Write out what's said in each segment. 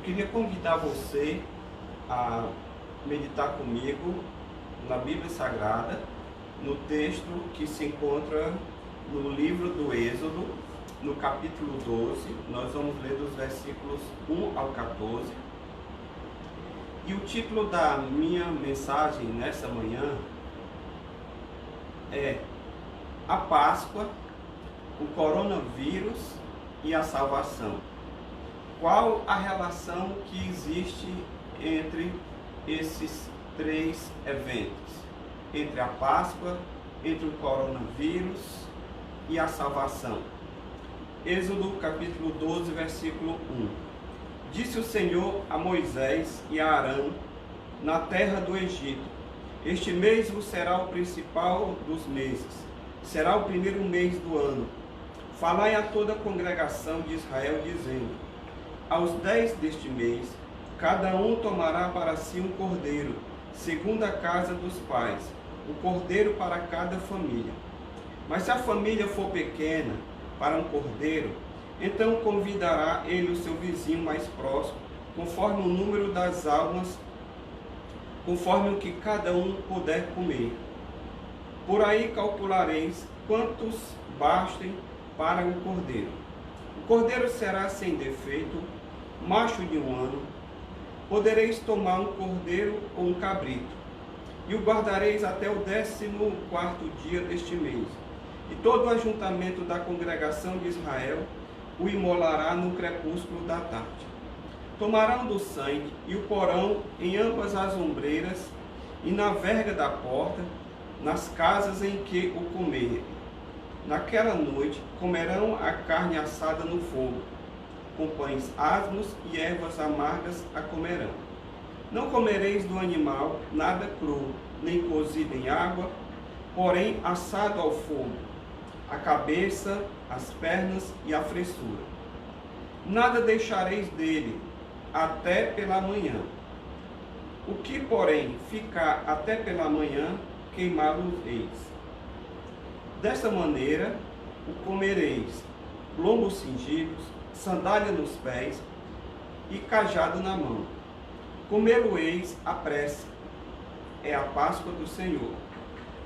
queria convidar você a meditar comigo na Bíblia Sagrada, no texto que se encontra no livro do Êxodo, no capítulo 12. Nós vamos ler dos versículos 1 ao 14. E o título da minha mensagem nessa manhã é A Páscoa, o coronavírus e a salvação. Qual a relação que existe entre esses três eventos? Entre a Páscoa, entre o coronavírus e a salvação. Êxodo capítulo 12, versículo 1. Disse o Senhor a Moisés e a Arão na terra do Egito: Este mês vos será o principal dos meses, será o primeiro mês do ano. Falai a toda a congregação de Israel, dizendo: Aos 10 deste mês, cada um tomará para si um cordeiro, segundo a casa dos pais, um cordeiro para cada família. Mas se a família for pequena para um cordeiro, então convidará ele o seu vizinho mais próximo, conforme o número das almas, conforme o que cada um puder comer. Por aí calculareis quantos bastem para um cordeiro. O cordeiro será sem defeito, macho de 1 ano. Podereis tomar um cordeiro ou um cabrito, e o guardareis até o 14º dia deste mês. E todo o ajuntamento da congregação de Israel o imolará no crepúsculo da tarde. Tomarão do sangue e o porão em ambas as ombreiras e na verga da porta, nas casas em que o comerem. Naquela noite comerão a carne assada no fogo, com pães asmos e ervas amargas a comerão. Não comereis do animal nada cru, nem cozido em água, porém assado ao fogo, a cabeça, as pernas e a fressura. Nada deixareis dele até pela manhã. O que, porém, ficar até pela manhã, queimá-lo-eis. Desta maneira o comereis: lombos cingidos, sandália nos pés e cajado na mão. Comê-lo-eis à pressa. É a Páscoa do Senhor.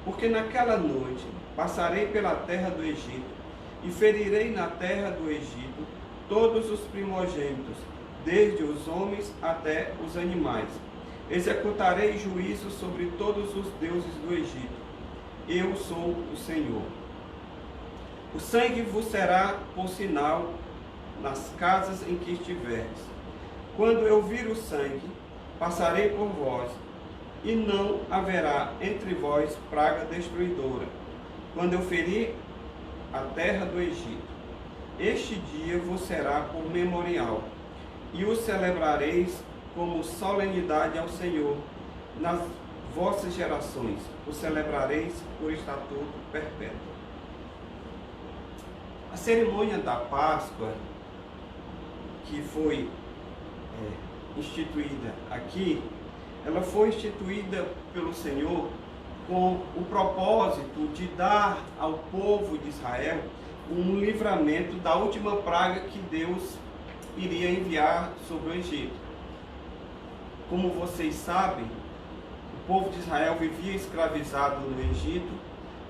Porque naquela noite passarei pela terra do Egito e ferirei na terra do Egito todos os primogênitos, desde os homens até os animais. Executarei juízo sobre todos os deuses do Egito. Eu sou o Senhor. O sangue vos será por sinal nas casas em que estiveres. Quando eu vir o sangue, passarei por vós, e não haverá entre vós praga destruidora, quando eu ferir a terra do Egito. Este dia vos será por memorial, e o celebrareis como solenidade ao Senhor nas vossas gerações. O celebrareis por estatuto perpétuo. A cerimônia da Páscoa, que foi instituída aqui, ela foi instituída pelo Senhor com o propósito de dar ao povo de Israel um livramento da última praga que Deus iria enviar sobre o Egito. Como vocês sabem, o povo de Israel vivia escravizado no Egito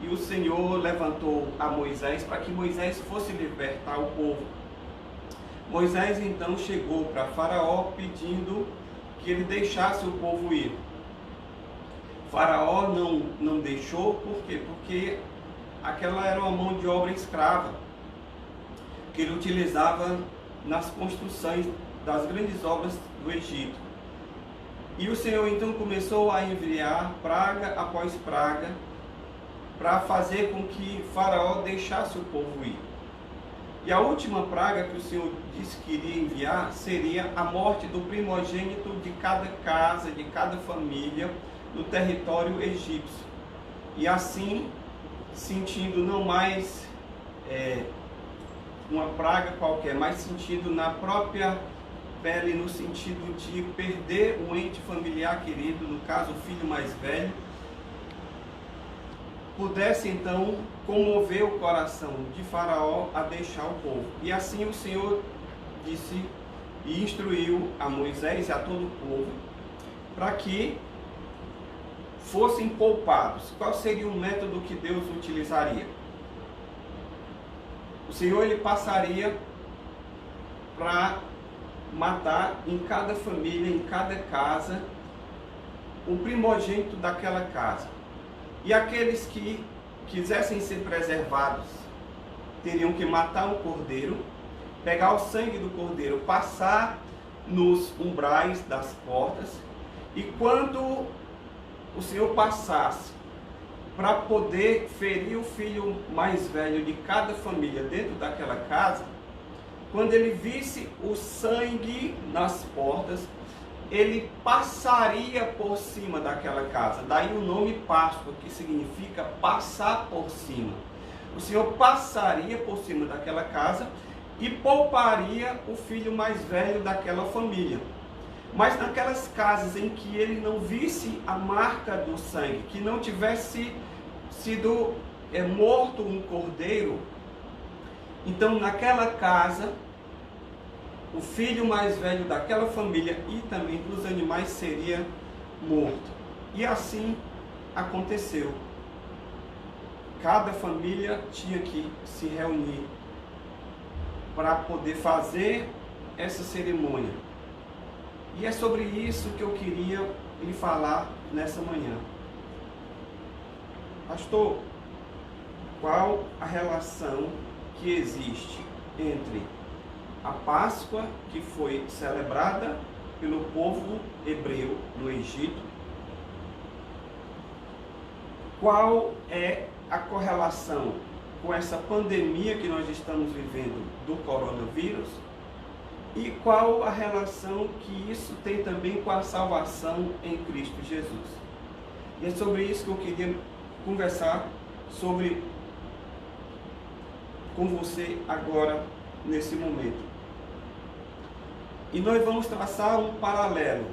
e o Senhor levantou a Moisés para que Moisés fosse libertar o povo. Moisés então chegou para Faraó pedindo que ele deixasse o povo ir. Faraó não deixou, por quê? Porque aquela era uma mão de obra escrava que ele utilizava nas construções das grandes obras do Egito. E o Senhor então começou a enviar praga após praga para fazer com que Faraó deixasse o povo ir. E a última praga que o Senhor disse que iria enviar seria a morte do primogênito de cada casa, de cada família no território egípcio. E assim, sentindo não mais uma praga qualquer, mas sentindo na própria pele, no sentido de perder um ente familiar querido, no caso o filho mais velho, pudesse então comover o coração de Faraó a deixar o povo. E assim o Senhor disse e instruiu a Moisés e a todo o povo para que fossem poupados. Qual seria o método que Deus utilizaria? O Senhor ele passaria para matar em cada família, em cada casa, o primogênito daquela casa. E aqueles que quisessem ser preservados teriam que matar um cordeiro, pegar o sangue do cordeiro, passar nos umbrais das portas, e quando o Senhor passasse para poder ferir o filho mais velho de cada família dentro daquela casa, quando ele visse o sangue nas portas, ele passaria por cima daquela casa. Daí o nome Páscoa, que significa passar por cima. O Senhor passaria por cima daquela casa e pouparia o filho mais velho daquela família. Mas naquelas casas em que ele não visse a marca do sangue, que não tivesse sido morto um cordeiro, então naquela casa o filho mais velho daquela família e também dos animais seria morto. E assim aconteceu. Cada família tinha que se reunir para poder fazer essa cerimônia. E é sobre isso que eu queria lhe falar nessa manhã. Pastor, qual a relação que existe entre a Páscoa que foi celebrada pelo povo hebreu no Egito? Qual é a correlação com essa pandemia que nós estamos vivendo do coronavírus? E qual a relação que isso tem também com a salvação em Cristo Jesus? E é sobre isso que eu queria conversar com você agora, nesse momento. E nós vamos traçar um paralelo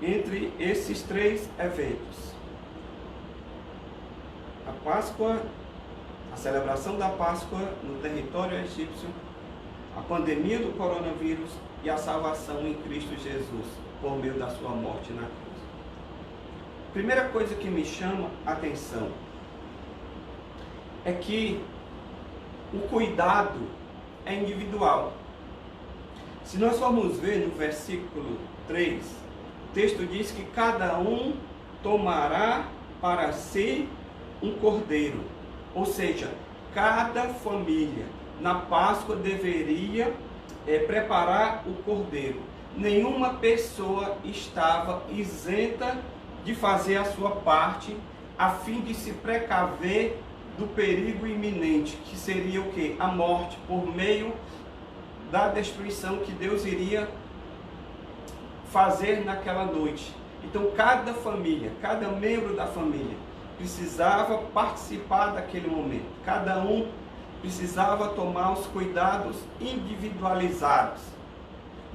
entre esses três eventos. A Páscoa, a celebração da Páscoa no território egípcio, a pandemia do coronavírus e a salvação em Cristo Jesus, por meio da sua morte na cruz. Primeira coisa que me chama a atenção é que o cuidado é individual. Se nós formos ver no versículo 3, o texto diz que cada um tomará para si um cordeiro. Ou seja, cada família na Páscoa deveria preparar o cordeiro. Nenhuma pessoa estava isenta de fazer a sua parte a fim de se precaver do perigo iminente, que seria o quê? A morte por meio da destruição que Deus iria fazer naquela noite. Então cada família, cada membro da família precisava participar daquele momento. Cada um precisava tomar os cuidados individualizados.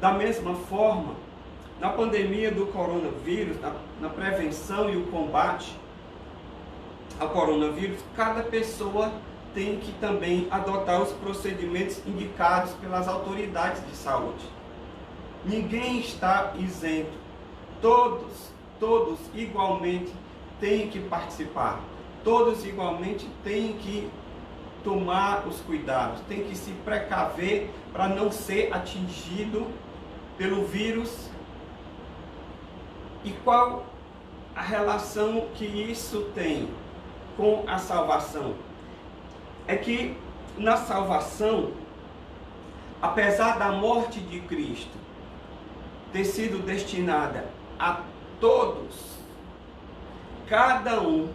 Da mesma forma, na pandemia do coronavírus, na prevenção e o combate ao coronavírus, cada pessoa tem que também adotar os procedimentos indicados pelas autoridades de saúde. Ninguém está isento. Todos igualmente têm que participar. Todos igualmente têm que tomar os cuidados, têm que se precaver para não ser atingido pelo vírus. E qual a relação que isso tem com a salvação? É que na salvação, apesar da morte de Cristo ter sido destinada a todos, cada um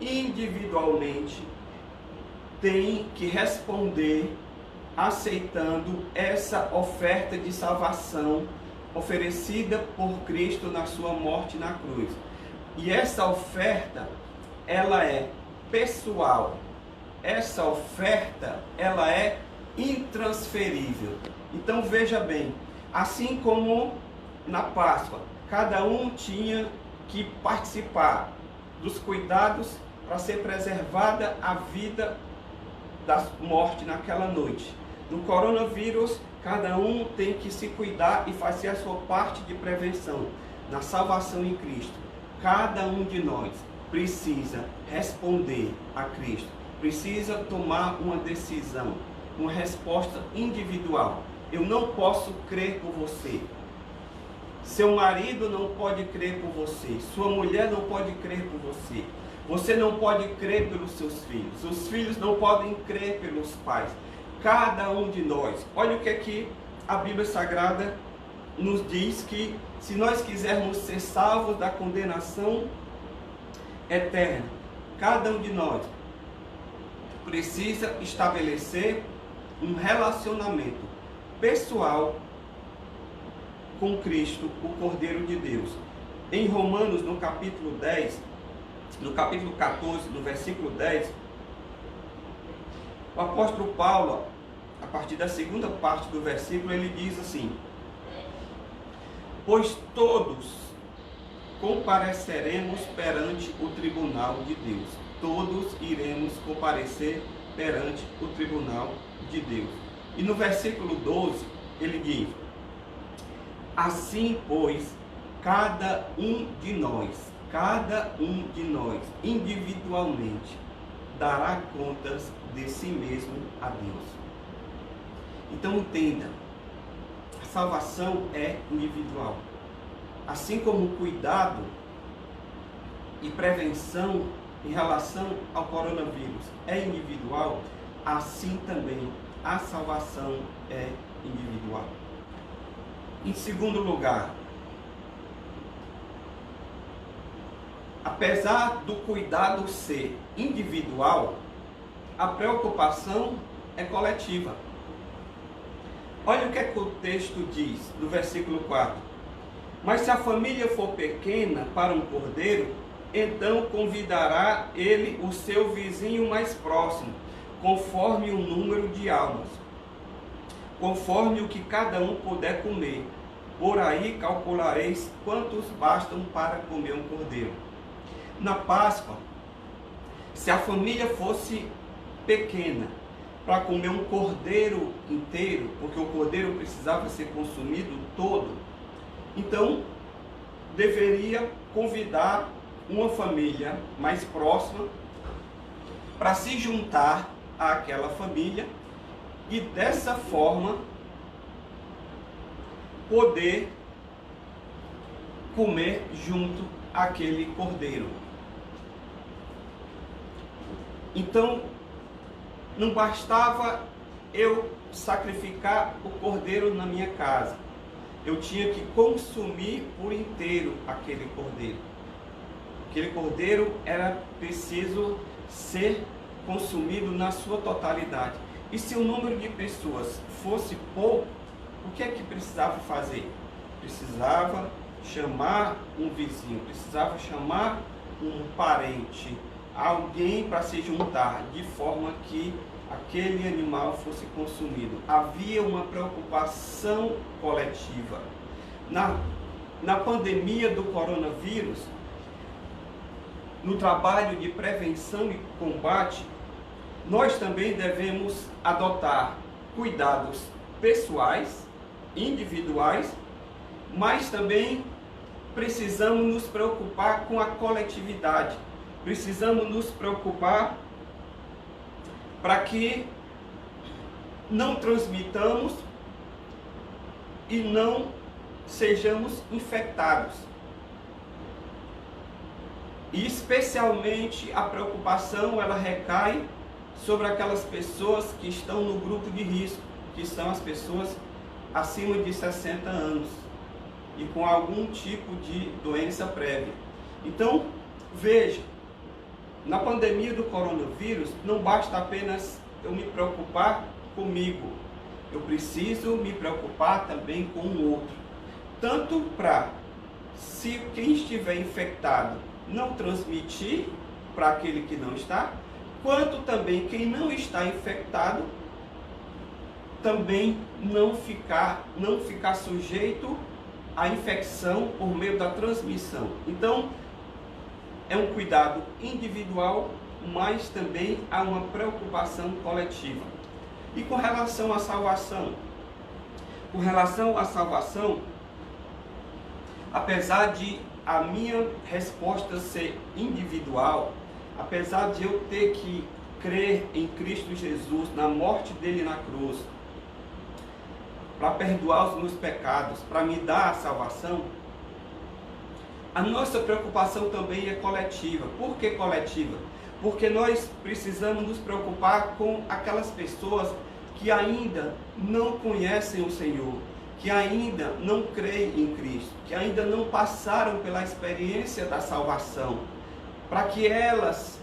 individualmente tem que responder aceitando essa oferta de salvação oferecida por Cristo na sua morte na cruz. E essa oferta, ela é pessoal. Essa oferta, ela é intransferível. Então veja bem, assim como na Páscoa, cada um tinha que participar dos cuidados para ser preservada a vida da morte naquela noite. No coronavírus, Cada um tem que se cuidar e fazer a sua parte de prevenção na salvação em Cristo. Cada um de nós precisa responder a Cristo, precisa tomar uma decisão, uma resposta individual. Eu não posso crer por você. Seu marido não pode crer por você. Sua mulher não pode crer por você. Você não pode crer pelos seus filhos. Os filhos não podem crer pelos pais. Cada um de nós. Olha o que aqui a Bíblia Sagrada nos diz, que se nós quisermos ser salvos da condenação eterna, cada um de nós precisa estabelecer um relacionamento pessoal com Cristo, o Cordeiro de Deus. Em Romanos, no capítulo 10, no capítulo 14, no versículo 10, o apóstolo Paulo, a partir da segunda parte do versículo, ele diz assim: pois todos compareceremos perante o tribunal de Deus. Todos iremos comparecer perante o tribunal de Deus. E no versículo 12, ele diz: assim, pois, cada um de nós, individualmente, dará contas de si mesmo a Deus. Então entenda, a salvação é individual. Assim como o cuidado e prevenção em relação ao coronavírus é individual, assim também a salvação é individual. Em segundo lugar, apesar do cuidado ser individual, a preocupação é coletiva. Olha o que o texto diz no versículo 4. Mas se a família for pequena para um cordeiro, então convidará ele o seu vizinho mais próximo, conforme o número de almas, conforme o que cada um puder comer. Por aí calculareis quantos bastam para comer um cordeiro. Na Páscoa, se a família fosse pequena para comer um cordeiro inteiro, porque o cordeiro precisava ser consumido todo, então deveria convidar uma família mais próxima para se juntar àquela família e dessa forma poder comer junto àquele cordeiro. Então, não bastava eu sacrificar o cordeiro na minha casa. Eu tinha que consumir por inteiro aquele cordeiro. Aquele cordeiro era preciso ser consumido na sua totalidade. E se o número de pessoas fosse pouco, o que é que precisava fazer? Precisava chamar um vizinho, precisava chamar um parente, alguém para se juntar, de forma que aquele animal fosse consumido. Havia uma preocupação coletiva. Na pandemia do coronavírus, no trabalho de prevenção e combate, nós também devemos adotar cuidados pessoais, individuais, mas também precisamos nos preocupar com a coletividade. Precisamos nos preocupar para que não transmitamos e não sejamos infectados. E especialmente a preocupação ela recai sobre aquelas pessoas que estão no grupo de risco, que são as pessoas acima de 60 anos e com algum tipo de doença prévia. Então, veja, na pandemia do coronavírus, não basta apenas eu me preocupar comigo, eu preciso me preocupar também com o outro. Tanto para, se quem estiver infectado, não transmitir para aquele que não está, quanto também quem não está infectado, também não ficar sujeito à infecção por meio da transmissão. Então, é um cuidado individual, mas também há uma preocupação coletiva. E com relação à salvação, Com relação à salvação, apesar de a minha resposta ser individual, apesar de eu ter que crer em Cristo Jesus, na morte dele na cruz, para perdoar os meus pecados, para me dar a salvação, a nossa preocupação também é coletiva. Por que coletiva? Porque nós precisamos nos preocupar com aquelas pessoas que ainda não conhecem o Senhor, que ainda não creem em Cristo, que ainda não passaram pela experiência da salvação, para que elas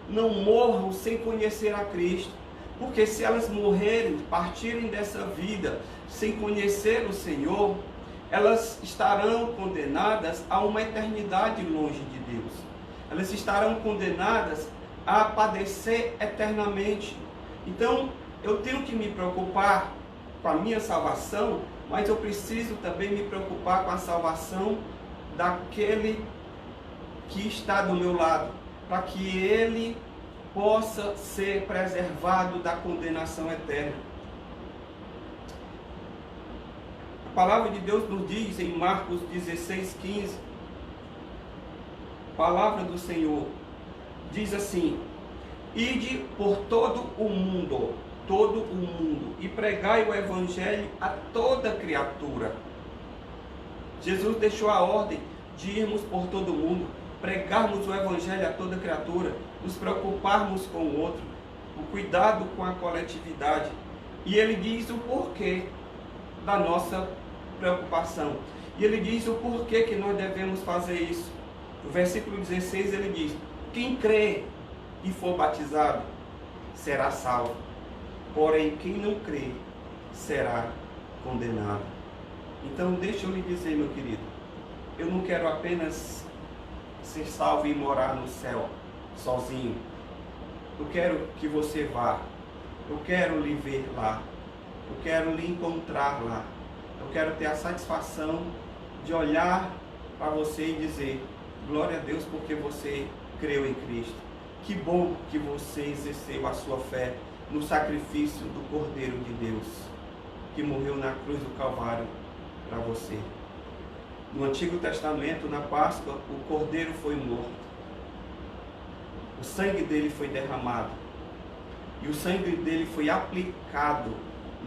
não morram sem conhecer a Cristo. Porque se elas morrerem, partirem dessa vida sem conhecer o Senhor, elas estarão condenadas a uma eternidade longe de Deus. Elas estarão condenadas a padecer eternamente. Então, eu tenho que me preocupar com a minha salvação, mas eu preciso também me preocupar com a salvação daquele que está do meu lado, para que ele possa ser preservado da condenação eterna. A palavra de Deus nos diz em Marcos 16:15, a palavra do Senhor diz assim: ide por todo o mundo, e pregai o evangelho a toda criatura. Jesus deixou a ordem de irmos por todo o mundo, pregarmos o evangelho a toda criatura, nos preocuparmos com o outro, o cuidado com a coletividade. E ele diz o porquê da nossa preocupação. E ele diz o porquê que nós devemos fazer isso. No versículo 16 ele diz: quem crê e for batizado será salvo, porém quem não crê será condenado. Então deixa eu lhe dizer, meu querido, eu não quero apenas ser salvo e morar no céu sozinho. Eu quero que você vá. Eu quero lhe ver lá. Eu quero lhe encontrar lá. Eu quero ter a satisfação de olhar para você e dizer: glória a Deus porque você creu em Cristo. Que bom que você exerceu a sua fé no sacrifício do Cordeiro de Deus, que morreu na cruz do Calvário para você. No Antigo Testamento, na Páscoa, o Cordeiro foi morto. O sangue dele foi derramado. E o sangue dele foi aplicado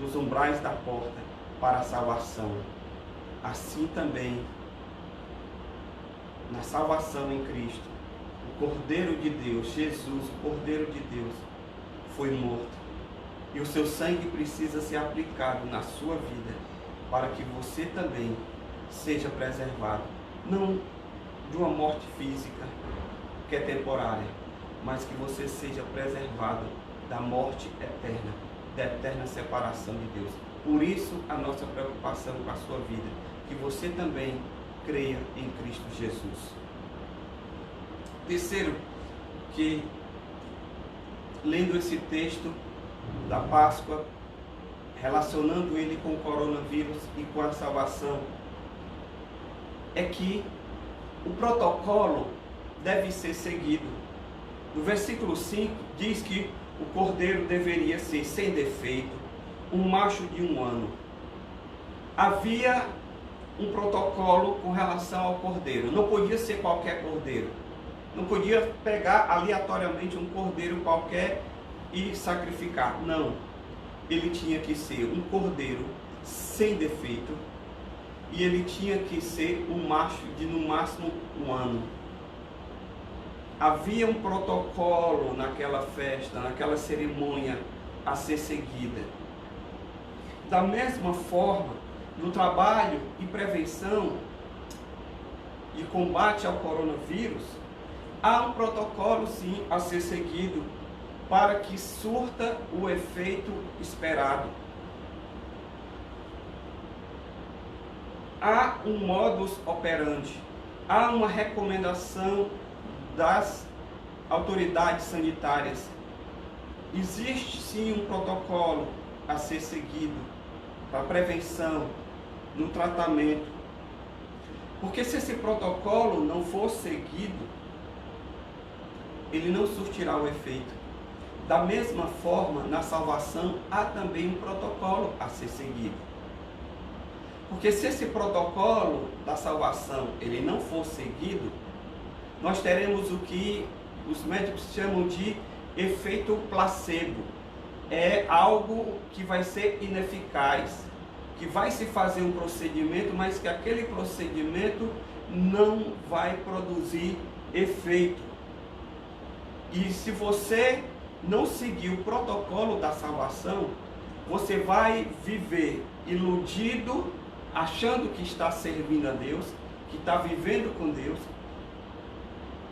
nos umbrais da porta para a salvação. Assim também, na salvação em Cristo, o Cordeiro de Deus, Jesus, o Cordeiro de Deus, foi morto. E o seu sangue precisa ser aplicado na sua vida para que você também seja preservado. Não de uma morte física que é temporária, mas que você seja preservado da morte eterna, da eterna separação de Deus. Por isso a nossa preocupação com a sua vida, que você também creia em Cristo Jesus. Terceiro, que lendo esse texto da Páscoa, relacionando ele com o coronavírus e com a salvação, é que o protocolo deve ser seguido. No versículo 5 diz que o cordeiro deveria ser sem defeito, um macho de 1 ano. Havia um protocolo com relação ao cordeiro. Não podia ser qualquer cordeiro. Não podia pegar aleatoriamente um cordeiro qualquer e sacrificar. Não. Ele tinha que ser um cordeiro sem defeito. E ele tinha que ser um macho de no máximo 1 ano. Havia um protocolo naquela festa, naquela cerimônia a ser seguida. Da mesma forma, no trabalho e prevenção de combate ao coronavírus, há um protocolo sim a ser seguido para que surta o efeito esperado. Há um modus operandi, há uma recomendação das autoridades sanitárias. Existe sim um protocolo a ser seguido para a prevenção, no tratamento. Porque se esse protocolo não for seguido, ele não surtirá o efeito. Da mesma forma, na salvação, há também um protocolo a ser seguido. Porque se esse protocolo da salvação ele não for seguido, nós teremos o que os médicos chamam de efeito placebo. É algo que vai ser ineficaz, que vai se fazer um procedimento, mas que aquele procedimento não vai produzir efeito. E se você não seguir o protocolo da salvação, você vai viver iludido, achando que está servindo a Deus, que está vivendo com Deus,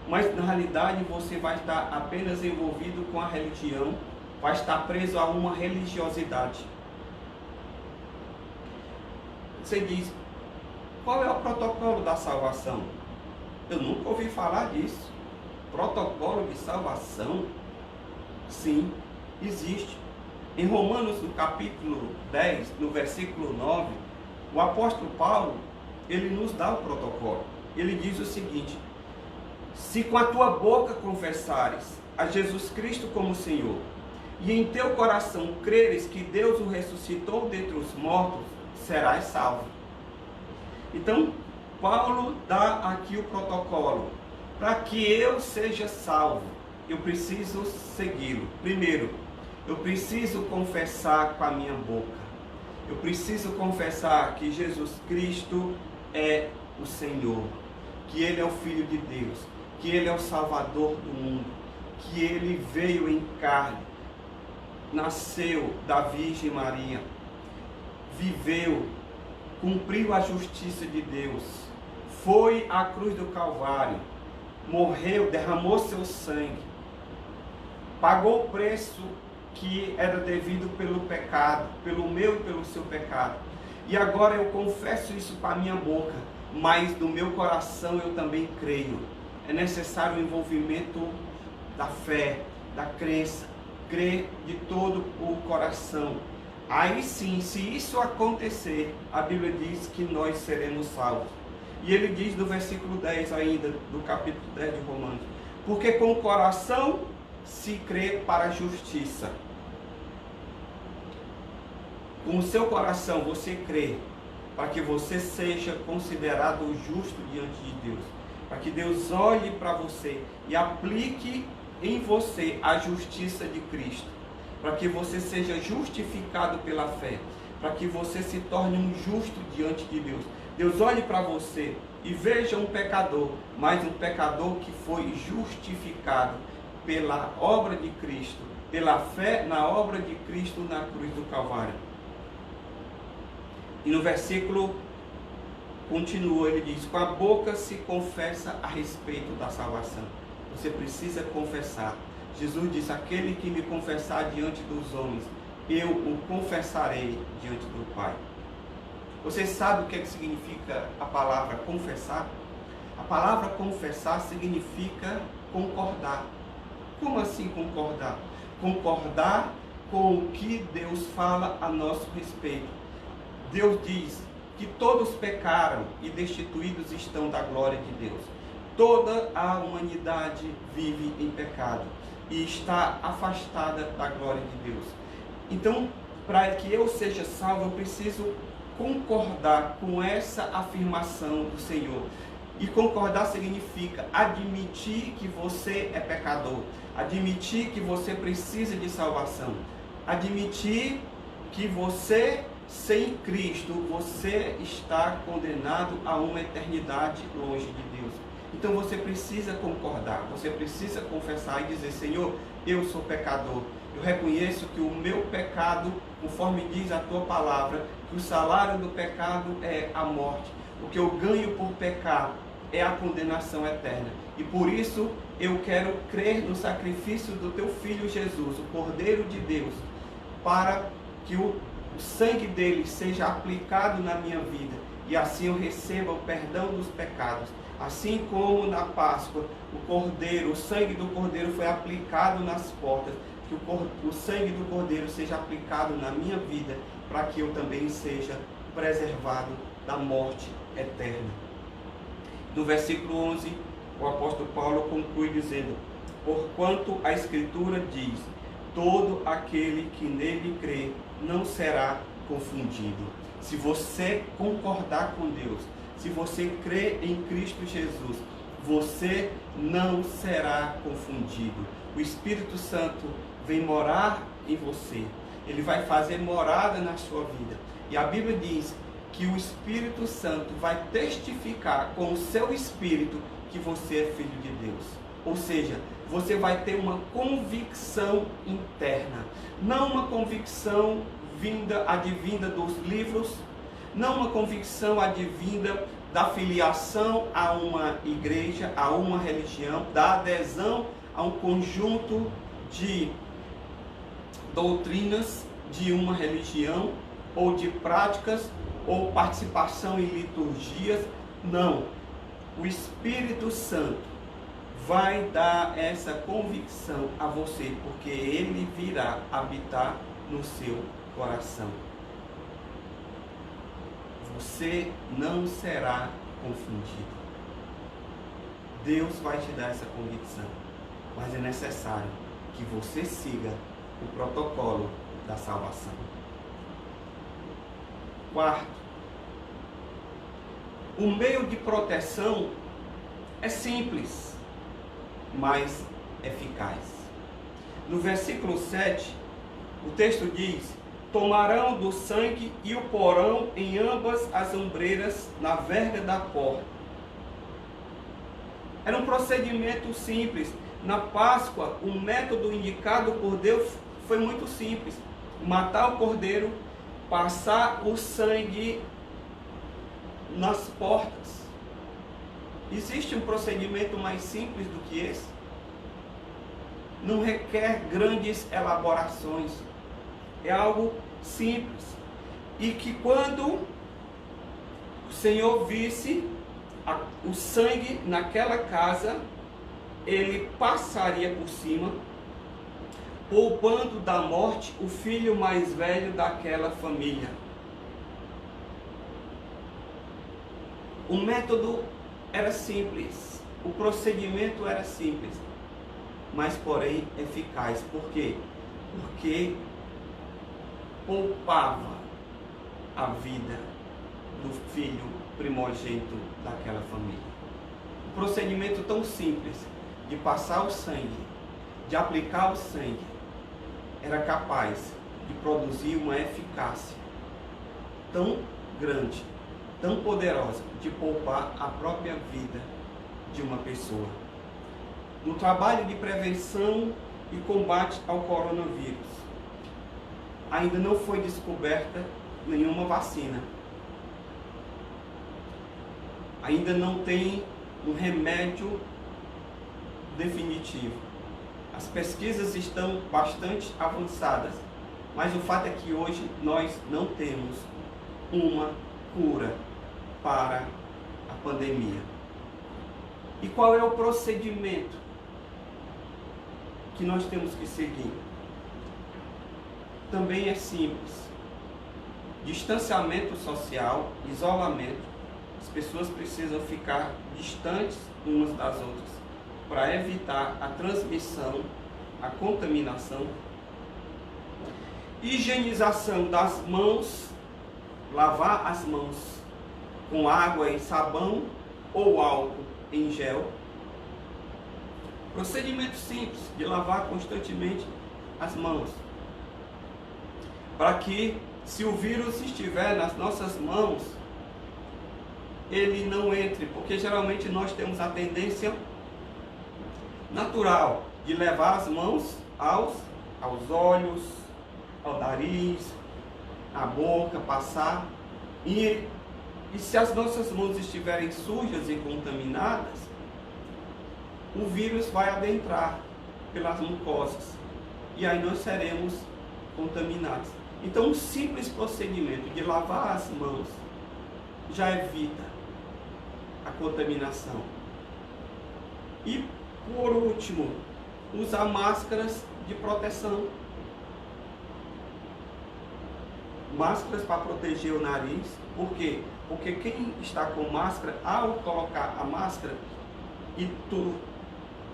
mas na realidade você vai estar apenas envolvido com a religião, vai estar preso a uma religiosidade. Você diz, qual é o protocolo da salvação? Eu nunca ouvi falar disso. Protocolo de salvação? Sim, existe. Em Romanos, no capítulo 10, no versículo 9, o apóstolo Paulo, ele nos dá o protocolo. Ele diz o seguinte: se com a tua boca confessares a Jesus Cristo como Senhor, e em teu coração creres que Deus o ressuscitou dentre os mortos, serás salvo. Então, Paulo dá aqui o protocolo. Para que eu seja salvo, eu preciso segui-lo. Primeiro, eu preciso confessar com a minha boca. Eu preciso confessar que Jesus Cristo é o Senhor, que Ele é o Filho de Deus, que Ele é o Salvador do mundo, que Ele veio em carne, nasceu da Virgem Maria, viveu, cumpriu a justiça de Deus, foi à cruz do Calvário, morreu, derramou seu sangue, pagou o preço que era devido pelo pecado, pelo meu e pelo seu pecado. E agora eu confesso isso com a minha boca, mas no meu coração eu também creio. É necessário o envolvimento da fé, da crença, crer de todo o coração. Aí sim, se isso acontecer, a Bíblia diz que nós seremos salvos. E ele diz no versículo 10 ainda, do capítulo 10 de Romanos: porque com o coração se crê para a justiça. Com o seu coração você crê para que você seja considerado justo diante de Deus, para que Deus olhe para você e aplique em você a justiça de Cristo, para que você seja justificado pela fé, para que você se torne um justo diante de Deus. Deus olhe para você e veja um pecador, mas um pecador que foi justificado pela obra de Cristo, pela fé na obra de Cristo na cruz do Calvário. E no versículo continua, ele diz: com a boca se confessa a respeito da salvação. Você precisa confessar. Jesus disse: aquele que me confessar diante dos homens, eu o confessarei diante do Pai. Você sabe o que significa a palavra confessar? A palavra confessar significa concordar. Como assim concordar? Concordar com o que Deus fala a nosso respeito. Deus diz que todos pecaram e destituídos estão da glória de Deus. Toda a humanidade vive em pecado e está afastada da glória de Deus. Então, para que eu seja salvo, eu preciso concordar com essa afirmação do Senhor. E concordar significa admitir que você é pecador, admitir que você precisa de salvação, admitir que você, sem Cristo, você está condenado a uma eternidade longe de Deus. Então você precisa concordar, você precisa confessar e dizer: Senhor, eu sou pecador. Eu reconheço que o meu pecado, conforme diz a tua palavra, que o salário do pecado é a morte. O que eu ganho por pecar é a condenação eterna. E por isso eu quero crer no sacrifício do teu Filho Jesus, o Cordeiro de Deus, para que o sangue dele seja aplicado na minha vida e assim eu receba o perdão dos pecados. Assim como na Páscoa o sangue do Cordeiro foi aplicado nas portas, que o sangue do Cordeiro seja aplicado na minha vida, para que eu também seja preservado da morte eterna. No versículo 11, o apóstolo Paulo conclui dizendo: porquanto a Escritura diz: todo aquele que nele crê não será confundido. Se você concordar com Deus, se você crer em Cristo Jesus, você não será confundido. O Espírito Santo vem morar em você. Ele vai fazer morada na sua vida. E a Bíblia diz que o Espírito Santo vai testificar com o seu espírito que você é filho de Deus. Ou seja, você vai ter uma convicção interna, não uma convicção advinda dos livros, não uma convicção advinda da filiação a uma igreja, a uma religião, da adesão a um conjunto de doutrinas de uma religião, ou de práticas, ou participação em liturgias. Não. O Espírito Santo vai dar essa convicção a você, porque ele virá habitar no seu coração. Você não será confundido. Deus vai te dar essa convicção, mas é necessário que você siga o protocolo da salvação. Quarto, o meio de proteção é simples, mas eficaz. No versículo 7, o texto diz: tomarão do sangue e o porão em ambas as ombreiras na verga da porta. Era um procedimento simples. Na Páscoa, o método indicado por Deus foi muito simples: matar o cordeiro, passar o sangue nas portas. Existe um procedimento mais simples do que esse? Não requer grandes elaborações. É algo simples. E que quando o Senhor visse o sangue naquela casa, ele passaria por cima, poupando da morte o filho mais velho daquela família. O método era simples, o procedimento era simples, mas porém eficaz. Por quê? Porque poupava a vida do filho primogênito daquela família. Um procedimento tão simples de passar o sangue, de aplicar o sangue, era capaz de produzir uma eficácia tão grande, tão poderosa, de poupar a própria vida de uma pessoa. No trabalho de prevenção e combate ao coronavírus, ainda não foi descoberta nenhuma vacina. Ainda não tem um remédio definitivo. As pesquisas estão bastante avançadas, mas o fato é que hoje nós não temos uma cura para a pandemia. E qual é o procedimento que nós temos que seguir? Também é simples. Distanciamento social, isolamento. As pessoas precisam ficar distantes umas das outras para evitar a transmissão, a contaminação. Higienização das mãos, lavar as mãos com água e sabão ou álcool em gel. Procedimento simples de lavar constantemente as mãos, para que, se o vírus estiver nas nossas mãos, ele não entre, porque geralmente nós temos a tendência natural de levar as mãos aos olhos, ao nariz, à boca, passar, e se as nossas mãos estiverem sujas e contaminadas, o vírus vai adentrar pelas mucosas e aí nós seremos contaminados. Então, um simples procedimento de lavar as mãos já evita a contaminação. E, por último, usar máscaras de proteção. Máscaras para proteger o nariz. Por quê? Porque quem está com máscara, ao colocar a máscara e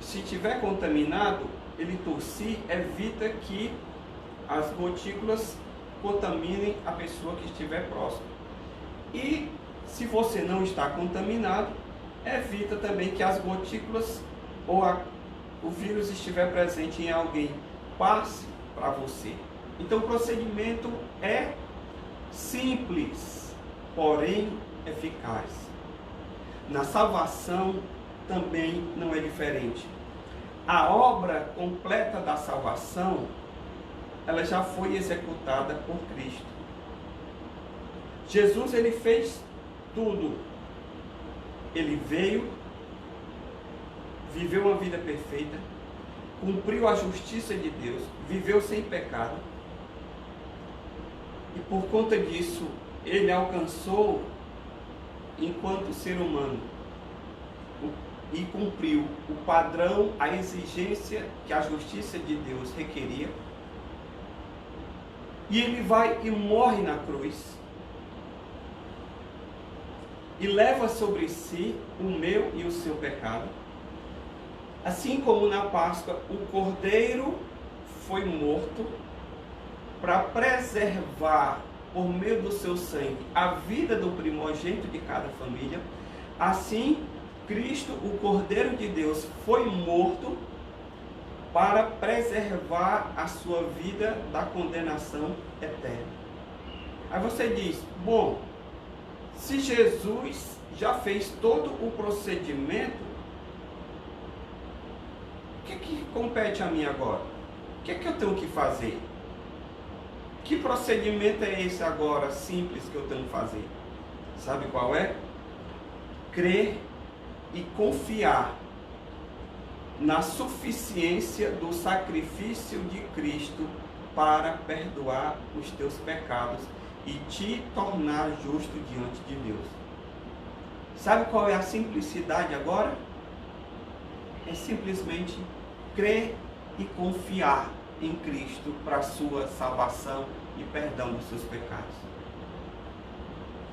se tiver contaminado, ele tossir, evita que as gotículas contaminem a pessoa que estiver próxima. E se você não está contaminado, evita também que as gotículas ou o vírus estiver presente em alguém passe para você. Então o procedimento é simples, porém eficaz. Na salvação também não é diferente. A obra completa da salvação, ela já foi executada por Cristo. Jesus, ele fez tudo. Ele veio, viveu uma vida perfeita, cumpriu a justiça de Deus, viveu sem pecado. E por conta disso, ele alcançou, enquanto ser humano, e cumpriu o padrão, a exigência que a justiça de Deus requeria. E ele vai e morre na cruz. E leva sobre si o meu e o seu pecado. Assim como na Páscoa o cordeiro foi morto para preservar, por meio do seu sangue, a vida do primogênito de cada família, assim Cristo, o Cordeiro de Deus, foi morto para preservar a sua vida da condenação eterna. Aí você diz, bom, se Jesus já fez todo o procedimento, o que compete a mim agora? O que eu tenho que fazer? Que procedimento é esse agora, simples, que eu tenho que fazer? Sabe qual é? Crer e confiar na suficiência do sacrifício de Cristo para perdoar os teus pecados e te tornar justo diante de Deus. Sabe qual é a simplicidade agora? É simplesmente crer e confiar em Cristo para a sua salvação e perdão dos seus pecados.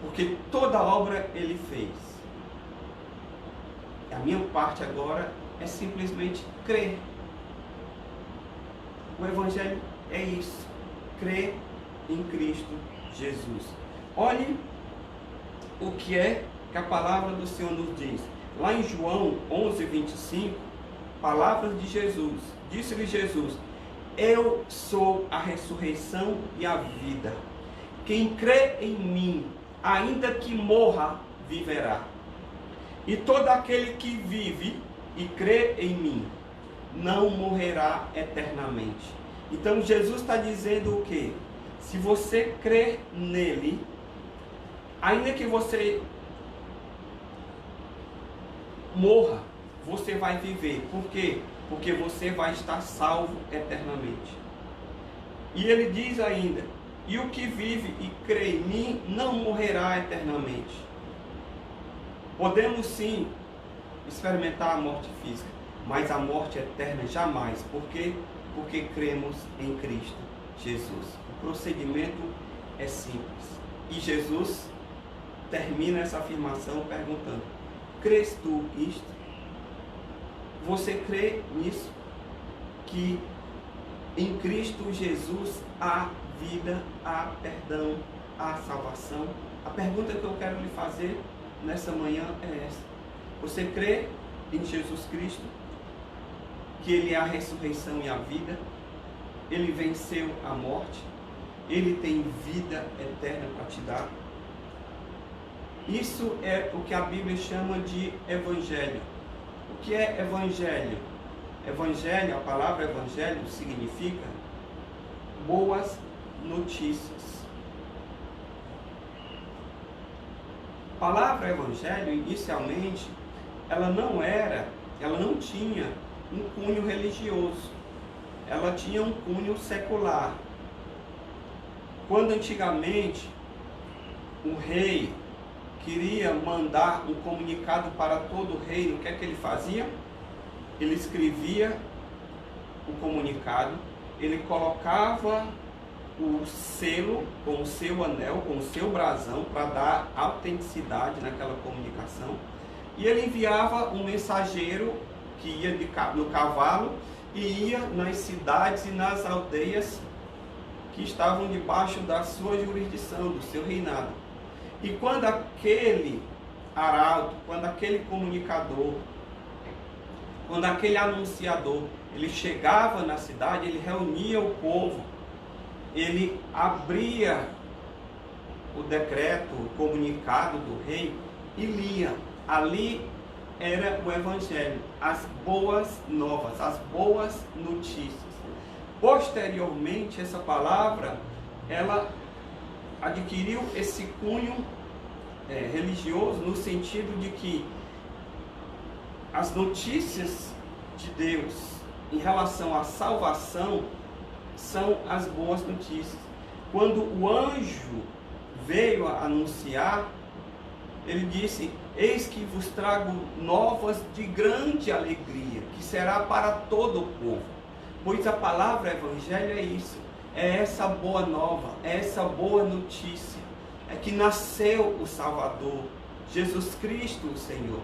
Porque toda obra ele fez. A minha parte agora é simplesmente crer. O Evangelho é isso. Crer em Cristo Jesus. Olhe o que é que a palavra do Senhor nos diz. Lá em João 11:25, palavras de Jesus. Disse-lhe Jesus: eu sou a ressurreição e a vida. Quem crê em mim, ainda que morra, viverá. E todo aquele que vive e crê em mim, não morrerá eternamente. Então Jesus está dizendo o quê? Se você crer nele, ainda que você morra, você vai viver. Por quê? Porque você vai estar salvo eternamente. E ele diz ainda: e o que vive e crê em mim não morrerá eternamente. Podemos sim experimentar a morte física, mas a morte eterna jamais. Por quê? Porque cremos em Cristo Jesus. O procedimento é simples. E Jesus termina essa afirmação perguntando: crês tu isto? Você crê nisso? Que em Cristo Jesus há vida, há perdão, há salvação? A pergunta que eu quero lhe fazer nessa manhã é essa. Você crê em Jesus Cristo? Que Ele é a ressurreição e a vida? Ele venceu a morte? Ele tem vida eterna para te dar? Isso é o que a Bíblia chama de Evangelho. O que é Evangelho? Evangelho, a palavra Evangelho significa boas notícias. A palavra Evangelho, inicialmente, ela não tinha um cunho religioso. Ela tinha um cunho secular. Quando antigamente o rei queria mandar um comunicado para todo o reino, o que é que ele fazia? Ele escrevia o comunicado, ele colocava o selo com o seu anel, com o seu brasão, para dar autenticidade naquela comunicação, e ele enviava um mensageiro que ia no cavalo e ia nas cidades e nas aldeias que estavam debaixo da sua jurisdição, do seu reinado. E quando aquele arauto, quando aquele comunicador, quando aquele anunciador, ele chegava na cidade, ele reunia o povo, ele abria o decreto, o comunicado do rei e lia. Ali era o evangelho, as boas novas, as boas notícias. Posteriormente, essa palavra, ela adquiriu esse cunho religioso, no sentido de que as notícias de Deus em relação à salvação são as boas notícias. Quando o anjo veio a anunciar, ele disse: eis que vos trago novas de grande alegria, que será para todo o povo. Pois a palavra evangelho é isso, é essa boa nova, é essa boa notícia, é que nasceu o Salvador, Jesus Cristo o Senhor.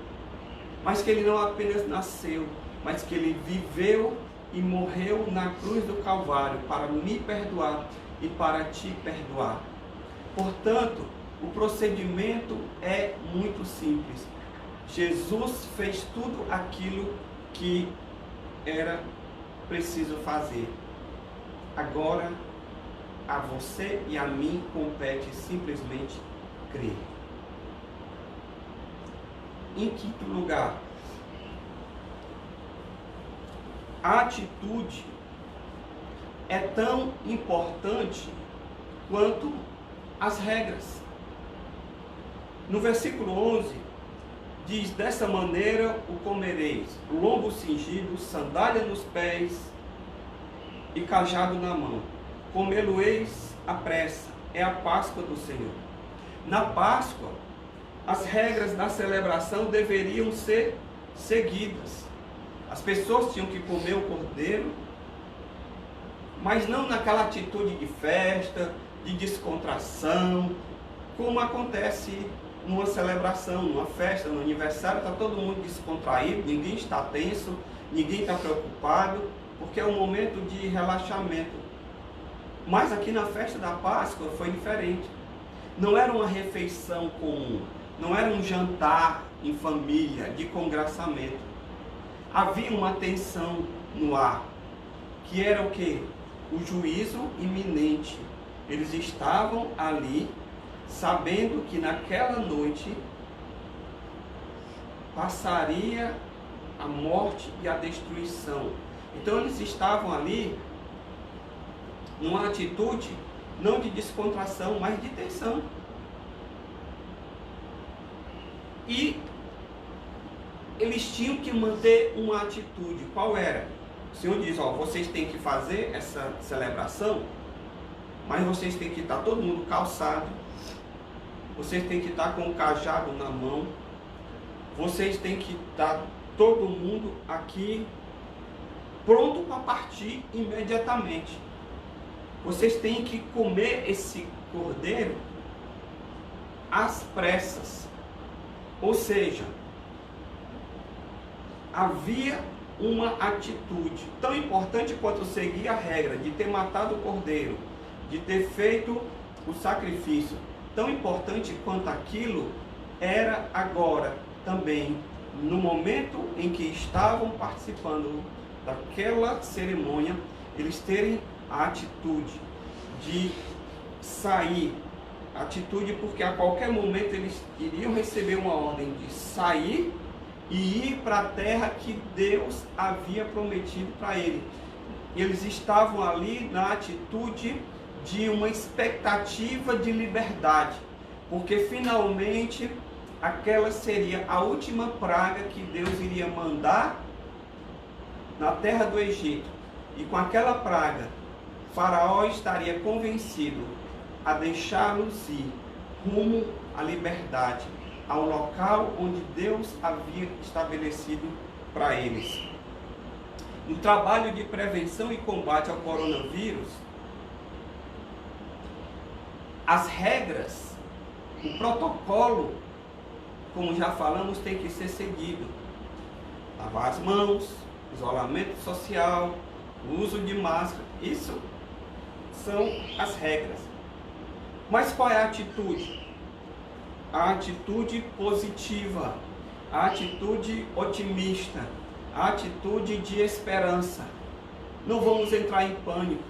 Mas que ele não apenas nasceu, mas que ele viveu e morreu na cruz do Calvário para me perdoar e para te perdoar. Portanto, o procedimento é muito simples. Jesus fez tudo aquilo que era preciso fazer. Agora, a você e a mim compete simplesmente crer. Em quinto lugar, a atitude é tão importante quanto as regras. No versículo 11, diz: dessa maneira o comereis, lombo cingido, sandália nos pés e cajado na mão. Comê-lo-eis à pressa, é a Páscoa do Senhor. Na Páscoa, as regras da celebração deveriam ser seguidas. As pessoas tinham que comer o cordeiro, mas não naquela atitude de festa, de descontração, como acontece numa celebração, numa festa, no aniversário. Está todo mundo descontraído, ninguém está tenso, ninguém está preocupado, porque é um momento de relaxamento. Mas aqui na festa da Páscoa foi diferente. Não era uma refeição comum, não era um jantar em família, de congraçamento. Havia uma tensão no ar, que era o quê? O juízo iminente. Eles estavam ali, sabendo que naquela noite passaria a morte e a destruição. Então eles estavam ali numa atitude não de descontração, mas de tensão. E eles tinham que manter uma atitude. Qual era? O Senhor diz: ó, vocês têm que fazer essa celebração, mas vocês têm que estar todo mundo calçado, vocês têm que estar com o cajado na mão, vocês têm que estar todo mundo aqui pronto para partir imediatamente. Vocês têm que comer esse cordeiro às pressas. Ou seja, havia uma atitude tão importante quanto seguir a regra de ter matado o cordeiro, de ter feito o sacrifício. Tão importante quanto aquilo era agora também, no momento em que estavam participando daquela cerimônia, eles terem a atitude de sair. Atitude porque a qualquer momento eles iriam receber uma ordem de sair e ir para a terra que Deus havia prometido para eles. Eles estavam ali na atitude de uma expectativa de liberdade, porque finalmente aquela seria a última praga que Deus iria mandar na terra do Egito. E com aquela praga, Faraó estaria convencido a deixá-los ir rumo à liberdade, ao local onde Deus havia estabelecido para eles. No trabalho de prevenção e combate ao coronavírus, as regras, o protocolo, como já falamos, tem que ser seguido. Lavar as mãos, isolamento social, uso de máscara, isso são as regras. Mas qual é a atitude? a atitude positiva, a atitude otimista, a atitude de esperança. Não vamos entrar em pânico,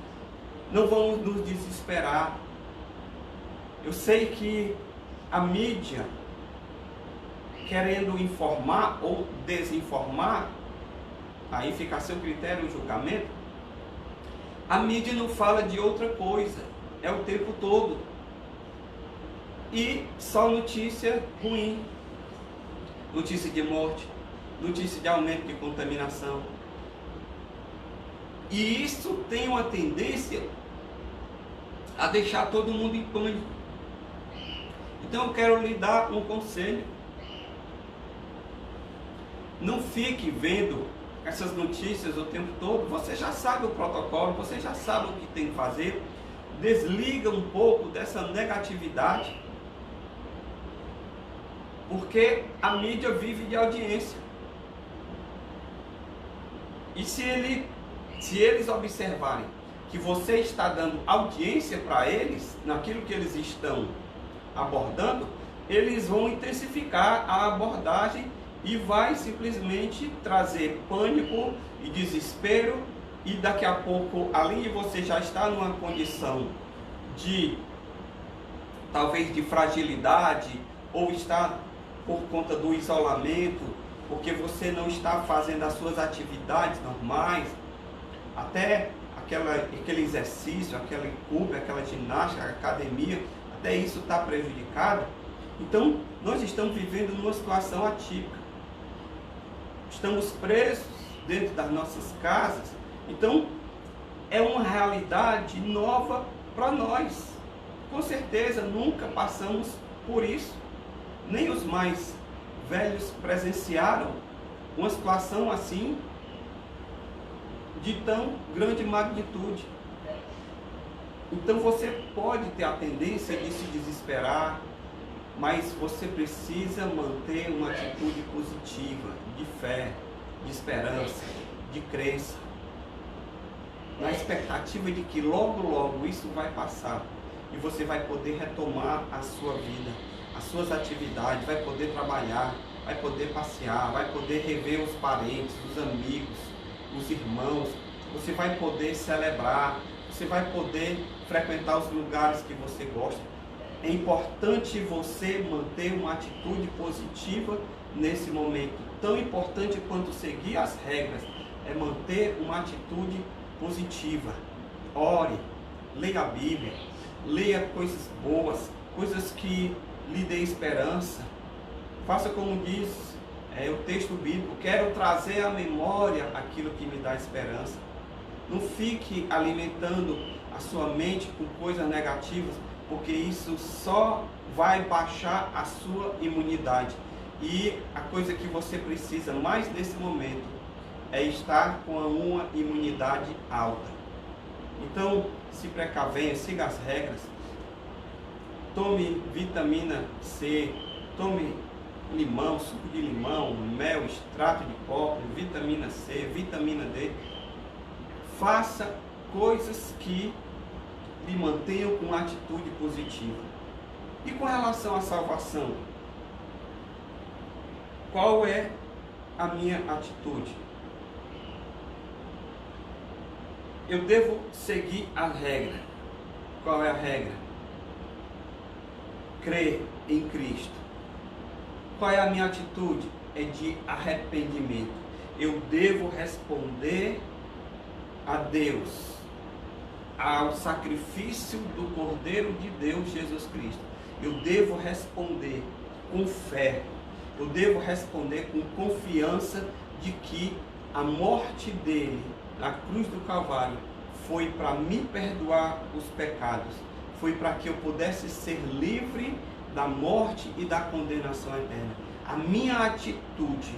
não vamos nos desesperar. Eu sei que a mídia, querendo informar ou desinformar, aí fica a seu critério o julgamento, a mídia não fala de outra coisa, é o tempo todo. E só notícia ruim, notícia de morte, notícia de aumento de contaminação. E isso tem uma tendência a deixar todo mundo em pânico. Então eu quero lhe dar um conselho. Não fique vendo essas notícias o tempo todo. Você já sabe o protocolo, você já sabe o que tem que fazer. Desliga um pouco dessa negatividade, porque a mídia vive de audiência. E se eles observarem que você está dando audiência para eles, naquilo que eles estão abordando, eles vão intensificar a abordagem e vai simplesmente trazer pânico e desespero, e daqui a pouco, além de você já estar numa condição de talvez de fragilidade, ou está por conta do isolamento, porque você não está fazendo as suas atividades normais, até aquele exercício, aquele clube, aquela ginástica, academia, até isso está prejudicado. Então, nós estamos vivendo numa situação atípica. Estamos presos dentro das nossas casas. Então, é uma realidade nova para nós. Com certeza, nunca passamos por isso. Nem os mais velhos presenciaram uma situação assim, de tão grande magnitude. Então você pode ter a tendência de se desesperar, mas você precisa manter uma atitude positiva, de fé, de esperança, de crença, na expectativa de que logo, logo isso vai passar e você vai poder retomar a sua vida, as suas atividades, vai poder trabalhar, vai poder passear, vai poder rever os parentes, os amigos, os irmãos, você vai poder celebrar, você vai poder frequentar os lugares que você gosta. É importante você manter uma atitude positiva nesse momento. Tão importante quanto seguir as regras é manter uma atitude positiva. Ore, leia a Bíblia, leia coisas boas, coisas que lhe dê esperança. Faça como diz o texto bíblico: quero trazer à memória aquilo que me dá esperança. Não fique alimentando a sua mente com coisas negativas, porque isso só vai baixar a sua imunidade. E a coisa que você precisa mais nesse momento é estar com uma imunidade alta. Então, se precavenha, siga as regras. Tome vitamina C, tome limão, suco de limão, mel, extrato de cobre, vitamina C, vitamina D. Faça coisas que lhe mantenham com uma atitude positiva. E com relação à salvação, qual é a minha atitude? Eu devo seguir a regra. Qual é a regra? Crer em Cristo. Qual é a minha atitude? É de arrependimento. Eu devo responder a Deus, ao sacrifício do Cordeiro de Deus, Jesus Cristo. Eu devo responder com fé. Eu devo responder com confiança de que a morte dele na cruz do Calvário foi para me perdoar os pecados, foi para que eu pudesse ser livre da morte e da condenação eterna. A minha atitude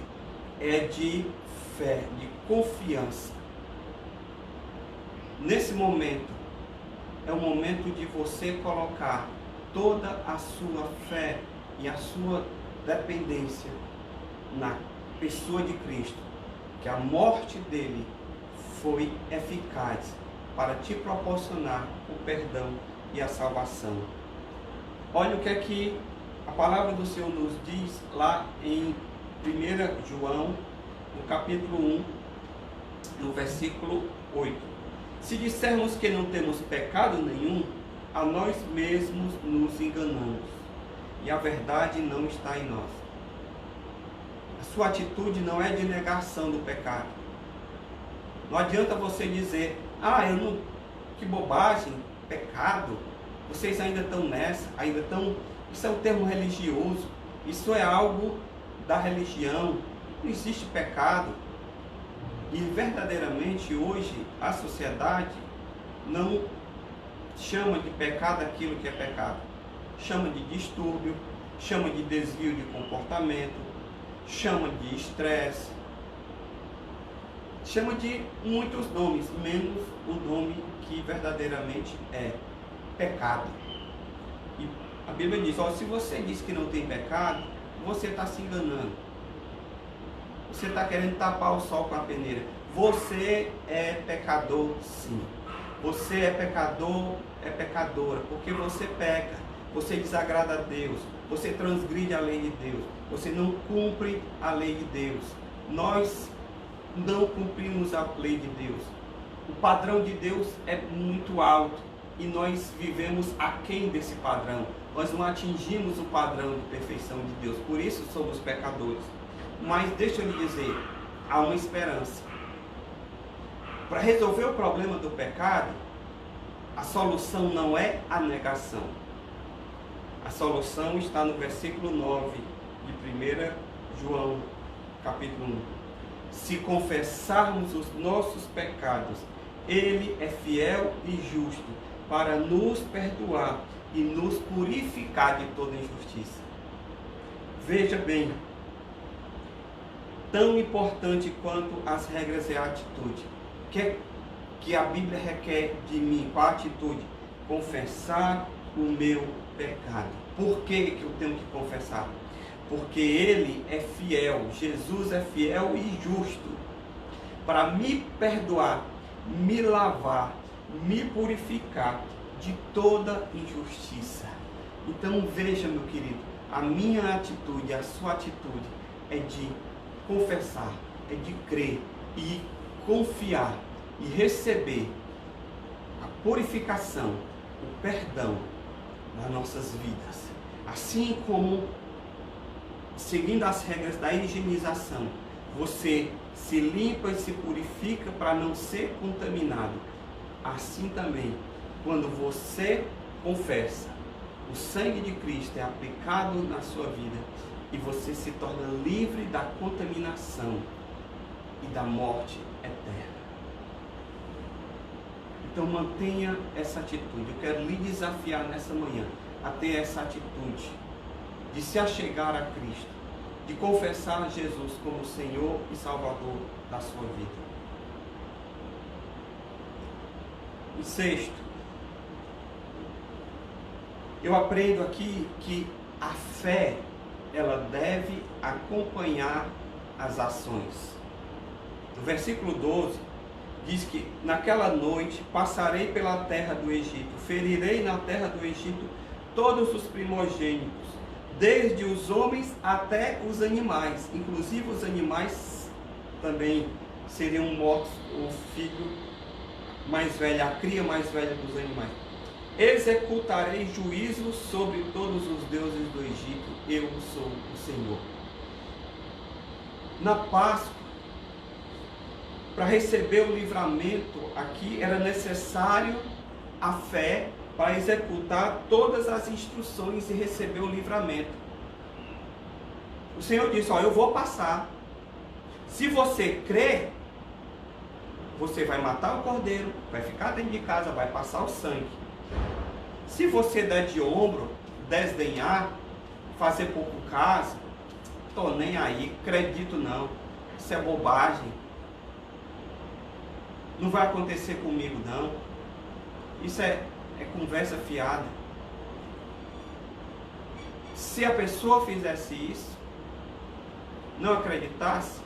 é de fé, de confiança. Nesse momento, é o momento de você colocar toda a sua fé e a sua dependência na pessoa de Cristo, que a morte dele foi eficaz para te proporcionar o perdão e a salvação. Olha o que é que A palavra do Senhor nos diz lá em 1 João, no capítulo 1, no versículo 8. Se dissermos que não temos pecado nenhum, a nós mesmos nos enganamos, e a verdade não está em nós. A sua atitude não é de negação do pecado. Não adianta você dizer, que bobagem, pecado, vocês ainda estão nessa, isso é um termo religioso, isso é algo da religião, não existe pecado. E verdadeiramente hoje a sociedade não chama de pecado aquilo que é pecado. Chama de distúrbio, chama de desvio de comportamento, chama de estresse, chama de muitos nomes, menos o nome que verdadeiramente é pecado. E a Bíblia diz, se você diz que não tem pecado, você está se enganando. Você está querendo tapar o sol com a peneira. Você é pecador, sim. Você é pecador, é pecadora, porque você peca, você desagrada a Deus, você transgride a lei de Deus, você não cumpre a lei de Deus. Nós não cumprimos a lei de Deus. O padrão de Deus é muito alto e nós vivemos aquém desse padrão. Nós não atingimos o padrão de perfeição de Deus, por isso somos pecadores. Mas deixa eu lhe dizer, há uma esperança. Para resolver o problema do pecado, a solução não é a negação. A solução está no versículo 9 de 1 João, capítulo 1. Se confessarmos os nossos pecados, Ele é fiel e justo para nos perdoar e nos purificar de toda injustiça. Veja bem, tão importante quanto as regras é a atitude. Que a Bíblia requer de mim, qual a atitude? Confessar o meu pecado. Por que eu tenho que confessar? Porque Ele é fiel, Jesus é fiel e justo para me perdoar, me lavar, me purificar de toda injustiça. Então veja, meu querido, a minha atitude, a sua atitude é de confessar, é de crer e confiar e receber a purificação, o perdão nas nossas vidas. Assim como, seguindo as regras da higienização, você se limpa e se purifica para não ser contaminado. Assim também, quando você confessa, o sangue de Cristo é aplicado na sua vida e você se torna livre da contaminação e da morte eterna. Então mantenha essa atitude. Eu quero lhe desafiar nessa manhã a ter essa atitude de se achegar a Cristo, de confessar Jesus como Senhor e Salvador da sua vida. E sexto, eu aprendo aqui que a fé, ela deve acompanhar as ações. No versículo 12, diz que naquela noite passarei pela terra do Egito, ferirei na terra do Egito todos os primogênitos, desde os homens até os animais, inclusive os animais também seriam mortos, o filho mais velho, a cria mais velha dos animais. Executarei juízo sobre todos os deuses do Egito, eu sou o Senhor. Na Páscoa, para receber o livramento aqui, era necessário a fé para executar todas as instruções e receber o livramento. O Senhor disse, eu vou passar. Se você crer, você vai matar o cordeiro, vai ficar dentro de casa, vai passar o sangue. Se você der de ombro, desdenhar, fazer pouco caso, tô nem aí, acredito não, isso é bobagem, não vai acontecer comigo não, isso é conversa fiada. Se a pessoa fizesse isso, não acreditasse,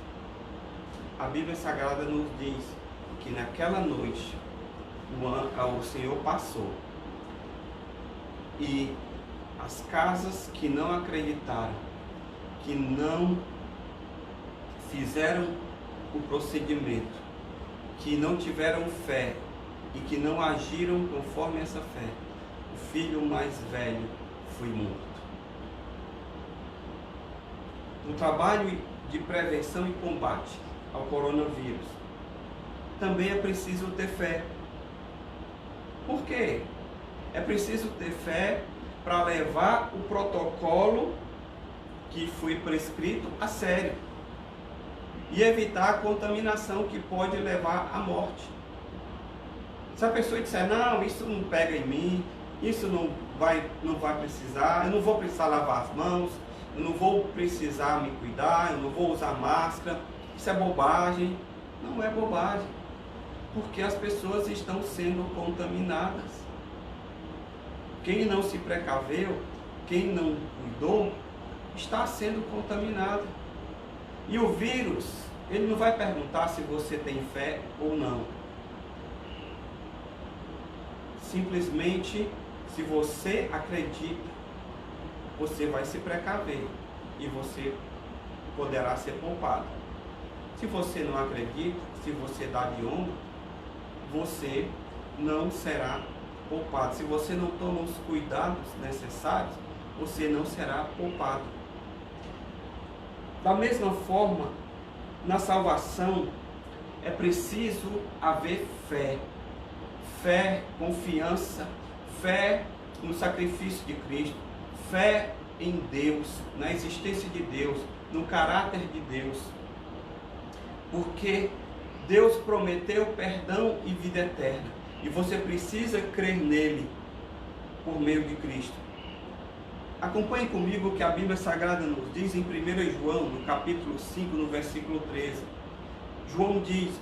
a Bíblia Sagrada nos diz que naquela noite o Senhor passou e As casas que não acreditaram, que não fizeram o procedimento, que não tiveram fé e que não agiram conforme essa fé, o filho mais velho foi morto. No trabalho de prevenção e combate ao coronavírus, também é preciso ter fé. Por quê? É preciso ter fé para levar o protocolo que foi prescrito a sério e evitar a contaminação que pode levar à morte. Se a pessoa disser, não, isso não pega em mim, isso não vai precisar, eu não vou precisar lavar as mãos, eu não vou precisar me cuidar, eu não vou usar máscara, isso é bobagem. Não é bobagem, porque as pessoas estão sendo contaminadas. Quem não se precaveu, quem não cuidou, está sendo contaminado. E o vírus, ele não vai perguntar se você tem fé ou não. Simplesmente, se você acredita, você vai se precaver e você poderá ser poupado. Se você não acredita, se você dá de ombro, você não será poupado. Se você não toma os cuidados necessários, você não será poupado. Da mesma forma, na salvação é preciso haver fé. Fé, confiança, fé no sacrifício de Cristo, fé em Deus, na existência de Deus, no caráter de Deus. Porque Deus prometeu perdão e vida eterna. E você precisa crer nele por meio de Cristo. Acompanhe comigo o que a Bíblia Sagrada nos diz em 1 João, no capítulo 5, no versículo 13. João diz,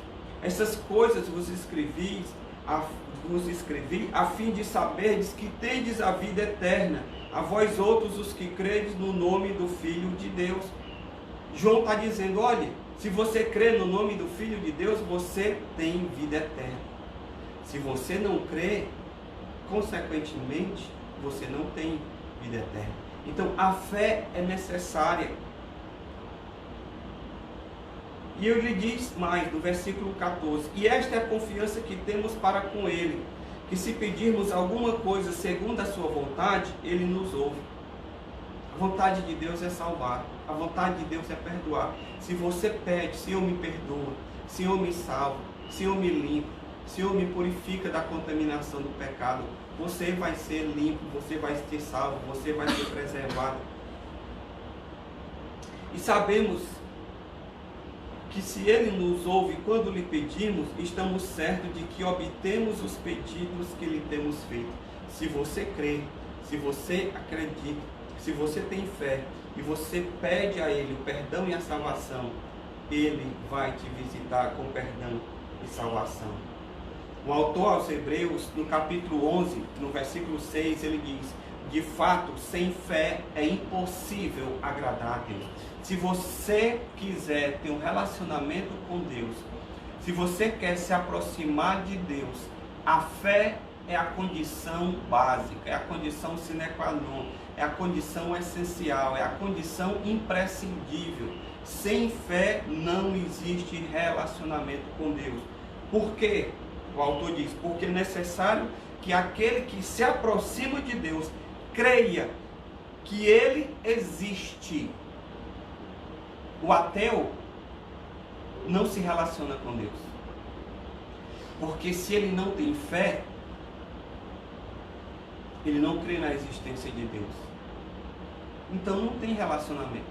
essas coisas vos escrevi a fim de saberdes que tendes a vida eterna, a vós outros os que credes no nome do Filho de Deus. João está dizendo, olha, se você crê no nome do Filho de Deus, você tem vida eterna. Se você não crê, consequentemente, você não tem vida eterna. Então, a fé é necessária. E ele diz mais, no versículo 14, e esta é a confiança que temos para com ele, que se pedirmos alguma coisa segundo a sua vontade, ele nos ouve. A vontade de Deus é salvar, a vontade de Deus é perdoar. Se você pede, Senhor me perdoa, Senhor me salva, Senhor me limpa, Senhor me purifica da contaminação do pecado, você vai ser limpo, você vai ser salvo, você vai ser preservado. E sabemos que se Ele nos ouve quando lhe pedimos, estamos certos de que obtemos os pedidos que lhe temos feito. Se você crê, se você acredita, se você tem fé e você pede a Ele o perdão e a salvação, Ele vai te visitar com perdão e salvação. O autor aos Hebreus, no capítulo 11, no versículo 6, ele diz, de fato, sem fé é impossível agradar a Deus. Se você quiser ter um relacionamento com Deus, se você quer se aproximar de Deus, a fé é a condição básica, é a condição sine qua non, é a condição essencial, é a condição imprescindível. Sem fé não existe relacionamento com Deus. Por quê? O autor diz, porque é necessário que aquele que se aproxima de Deus creia que Ele existe. O ateu não se relaciona com Deus. Porque se ele não tem fé, ele não crê na existência de Deus. Então não tem relacionamento.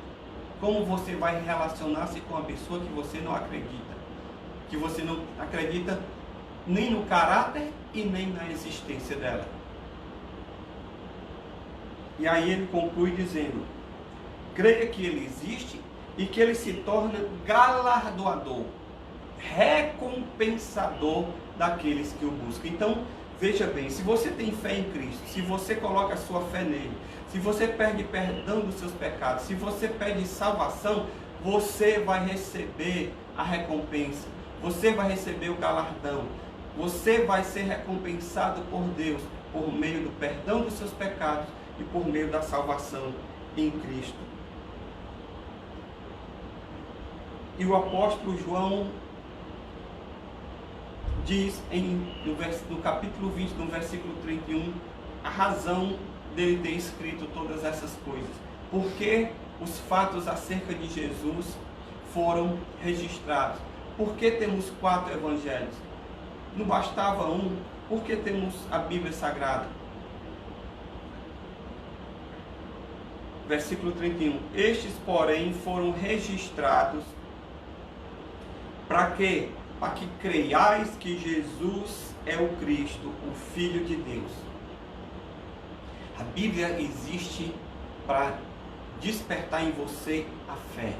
Como você vai relacionar-se com uma pessoa que você não acredita? Que você não acredita nem no caráter e nem na existência dela. E aí ele conclui dizendo, creia que Ele existe e que Ele se torna galardoador, recompensador daqueles que o buscam. Então, veja bem, se você tem fé em Cristo, se você coloca a sua fé nele, se você pede perdão dos seus pecados, se você pede salvação, você vai receber a recompensa, você vai receber o galardão, você vai ser recompensado por Deus, por meio do perdão dos seus pecados e por meio da salvação em Cristo. E o apóstolo João diz no capítulo 20, no versículo 31, a razão dele ter escrito todas essas coisas. Porque os fatos acerca de Jesus foram registrados. Por que temos 4 evangelhos? Não bastava um? Por que temos a Bíblia Sagrada? Versículo 31. Estes, porém, foram registrados para quê? Para que creiais que Jesus é o Cristo, o Filho de Deus. A Bíblia existe para despertar em você a fé.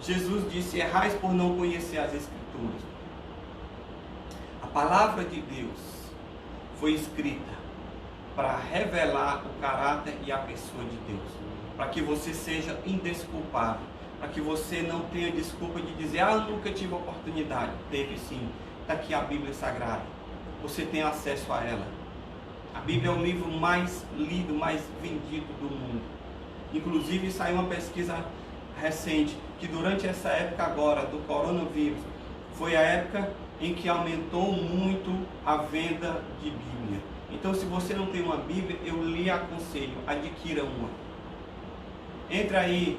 Jesus disse: errais por não conhecer as Escrituras. A palavra de Deus foi escrita para revelar o caráter e a pessoa de Deus, para que você seja indesculpável, para que você não tenha desculpa de dizer: eu nunca tive oportunidade. Teve sim. Está aqui a Bíblia Sagrada. Você tem acesso a ela. A Bíblia é o livro mais lido, mais vendido do mundo. Inclusive saiu uma pesquisa recente que durante essa época agora do coronavírus foi a época em que aumentou muito a venda de Bíblia. Então, se você não tem uma Bíblia, eu lhe aconselho, adquira uma. Entra aí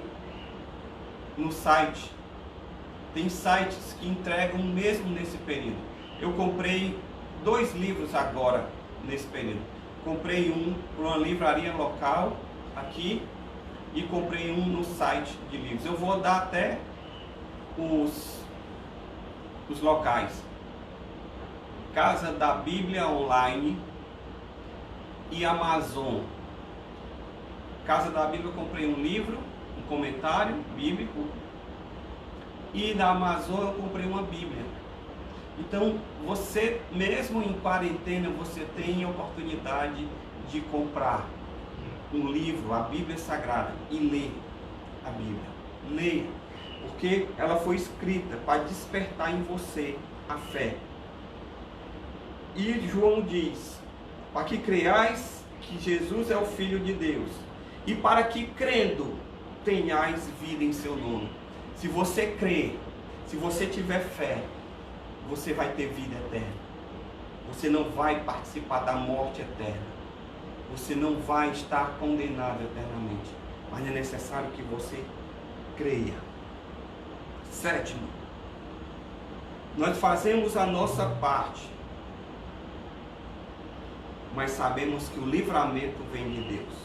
no site. Tem sites que entregam mesmo nesse período. Eu comprei 2 livros agora nesse período. Comprei um para uma livraria local aqui e comprei um no site de livros. Eu vou dar até os locais. Casa da Bíblia Online e Amazon. Casa da Bíblia eu comprei um livro, um comentário bíblico, e da Amazon eu comprei uma Bíblia. Então, você mesmo em quarentena, você tem a oportunidade de comprar um livro, a Bíblia Sagrada, e ler a Bíblia. Leia, porque ela foi escrita para despertar em você a fé. E João diz: para que creiais que Jesus é o Filho de Deus, e para que crendo tenhais vida em seu nome. Se você crer, se você tiver fé, você vai ter vida eterna. Você não vai participar da morte eterna. Você não vai estar condenado eternamente. Mas é necessário que você creia. 7. Nós fazemos a nossa parte, mas sabemos que o livramento vem de Deus.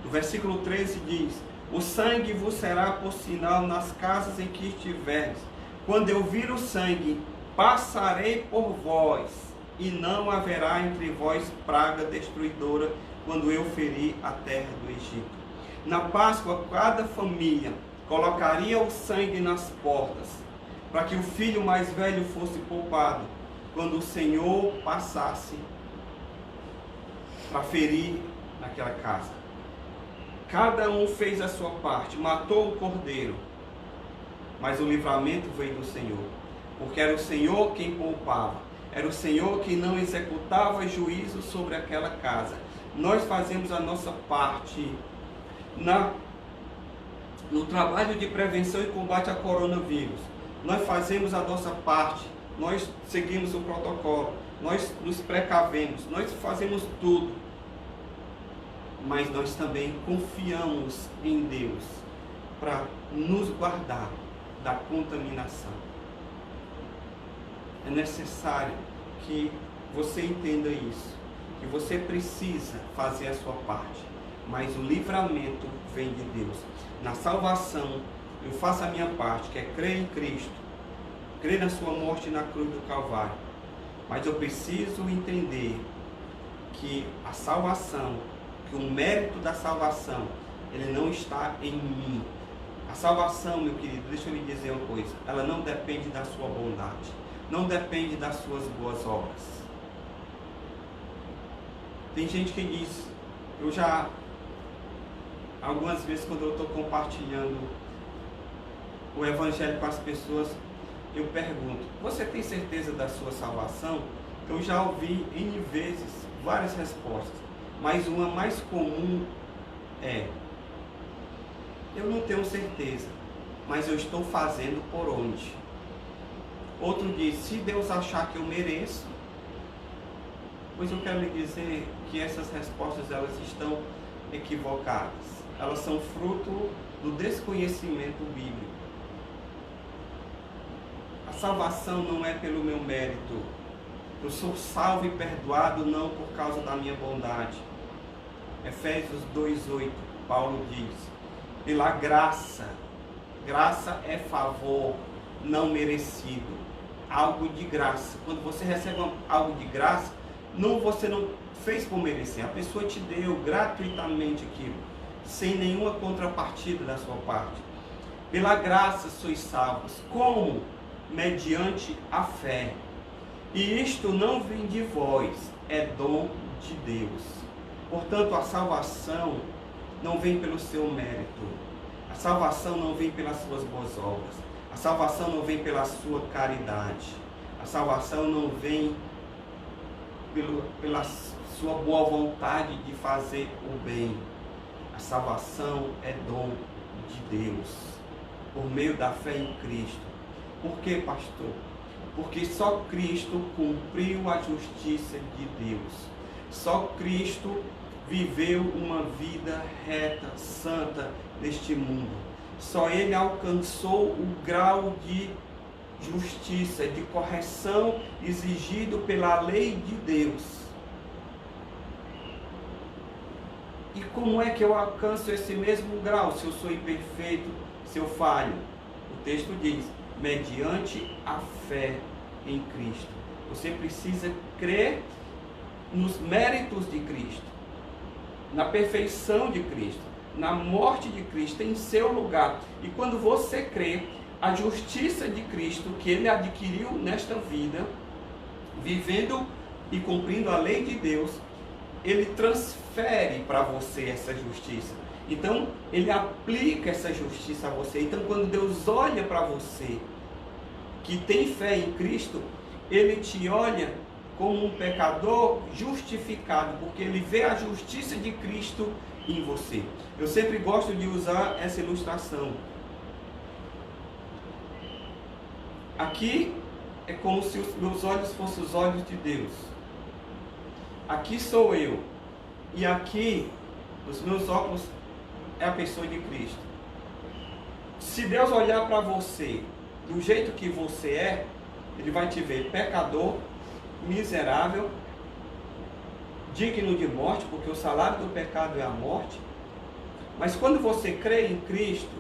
O versículo 13 diz: o sangue vos será por sinal nas casas em que estiverdes. Quando eu vir o sangue, passarei por vós, e não haverá entre vós praga destruidora, quando eu ferir a terra do Egito. Na Páscoa, cada família colocaria o sangue nas portas, para que o filho mais velho fosse poupado, quando o Senhor passasse para ferir naquela casa. Cada um fez a sua parte, matou o cordeiro, mas o livramento veio do Senhor, porque era o Senhor quem poupava, era o Senhor que não executava juízo sobre aquela casa. Nós fazemos a nossa parte no trabalho de prevenção e combate ao coronavírus. Nós fazemos a nossa parte, nós seguimos o protocolo, nós nos precavemos, nós fazemos tudo. Mas nós também confiamos em Deus para nos guardar da contaminação. É necessário que você entenda isso, que você precisa fazer a sua parte, mas o livramento vem de Deus. Na salvação, eu faço a minha parte, que é crer em Cristo, crer na sua morte na cruz do Calvário, mas eu preciso entender que a salvação, que o mérito da salvação, ele não está em mim. A salvação, meu querido, deixa eu lhe dizer uma coisa, ela não depende da sua bondade, não depende das suas boas obras. Tem gente que diz, eu já, algumas vezes quando eu estou compartilhando o Evangelho com as pessoas, eu pergunto: você tem certeza da sua salvação? Eu já ouvi N vezes várias respostas: mas uma mais comum é: eu não tenho certeza, mas eu estou fazendo por onde? Outro diz: se Deus achar que eu mereço. Pois eu quero lhe dizer que essas respostas, elas estão equivocadas. Elas são fruto do desconhecimento bíblico. A salvação não é pelo meu mérito. Eu sou salvo e perdoado não por causa da minha bondade. Efésios 2:8, Paulo diz: pela graça. Graça é favor não merecido. Algo de graça. Quando você recebe algo de graça, você não fez por merecer. A pessoa te deu gratuitamente aquilo, sem nenhuma contrapartida da sua parte. Pela graça sois salvos. Como? Mediante a fé. E isto não vem de vós, é dom de Deus. Portanto, a salvação não vem pelo seu mérito. A salvação não vem pelas suas boas obras. A salvação não vem pela sua caridade. A salvação não vem pela sua boa vontade de fazer o bem. A salvação é dom de Deus, por meio da fé em Cristo. Por quê, pastor? Porque só Cristo cumpriu a justiça de Deus. Só Cristo viveu uma vida reta, santa neste mundo. Só Ele alcançou o grau de justiça, de correção exigido pela lei de Deus. E como é que eu alcanço esse mesmo grau se eu sou imperfeito, se eu falho? O texto diz: mediante a fé em Cristo. Você precisa crer nos méritos de Cristo, na perfeição de Cristo, na morte de Cristo em seu lugar. E quando você crê, a justiça de Cristo que Ele adquiriu nesta vida, vivendo e cumprindo a lei de Deus, Ele transfere para você essa justiça. Então, Ele aplica essa justiça a você. Então, quando Deus olha para você, que tem fé em Cristo, Ele te olha como um pecador justificado, porque Ele vê a justiça de Cristo em você. Eu sempre gosto de usar essa ilustração. Aqui é como se os meus olhos fossem os olhos de Deus. Aqui sou eu. E aqui, os meus óculos é a pessoa de Cristo. Se Deus olhar para você do jeito que você é, Ele vai te ver pecador, miserável, digno de morte, porque o salário do pecado é a morte. Mas quando você crê em Cristo,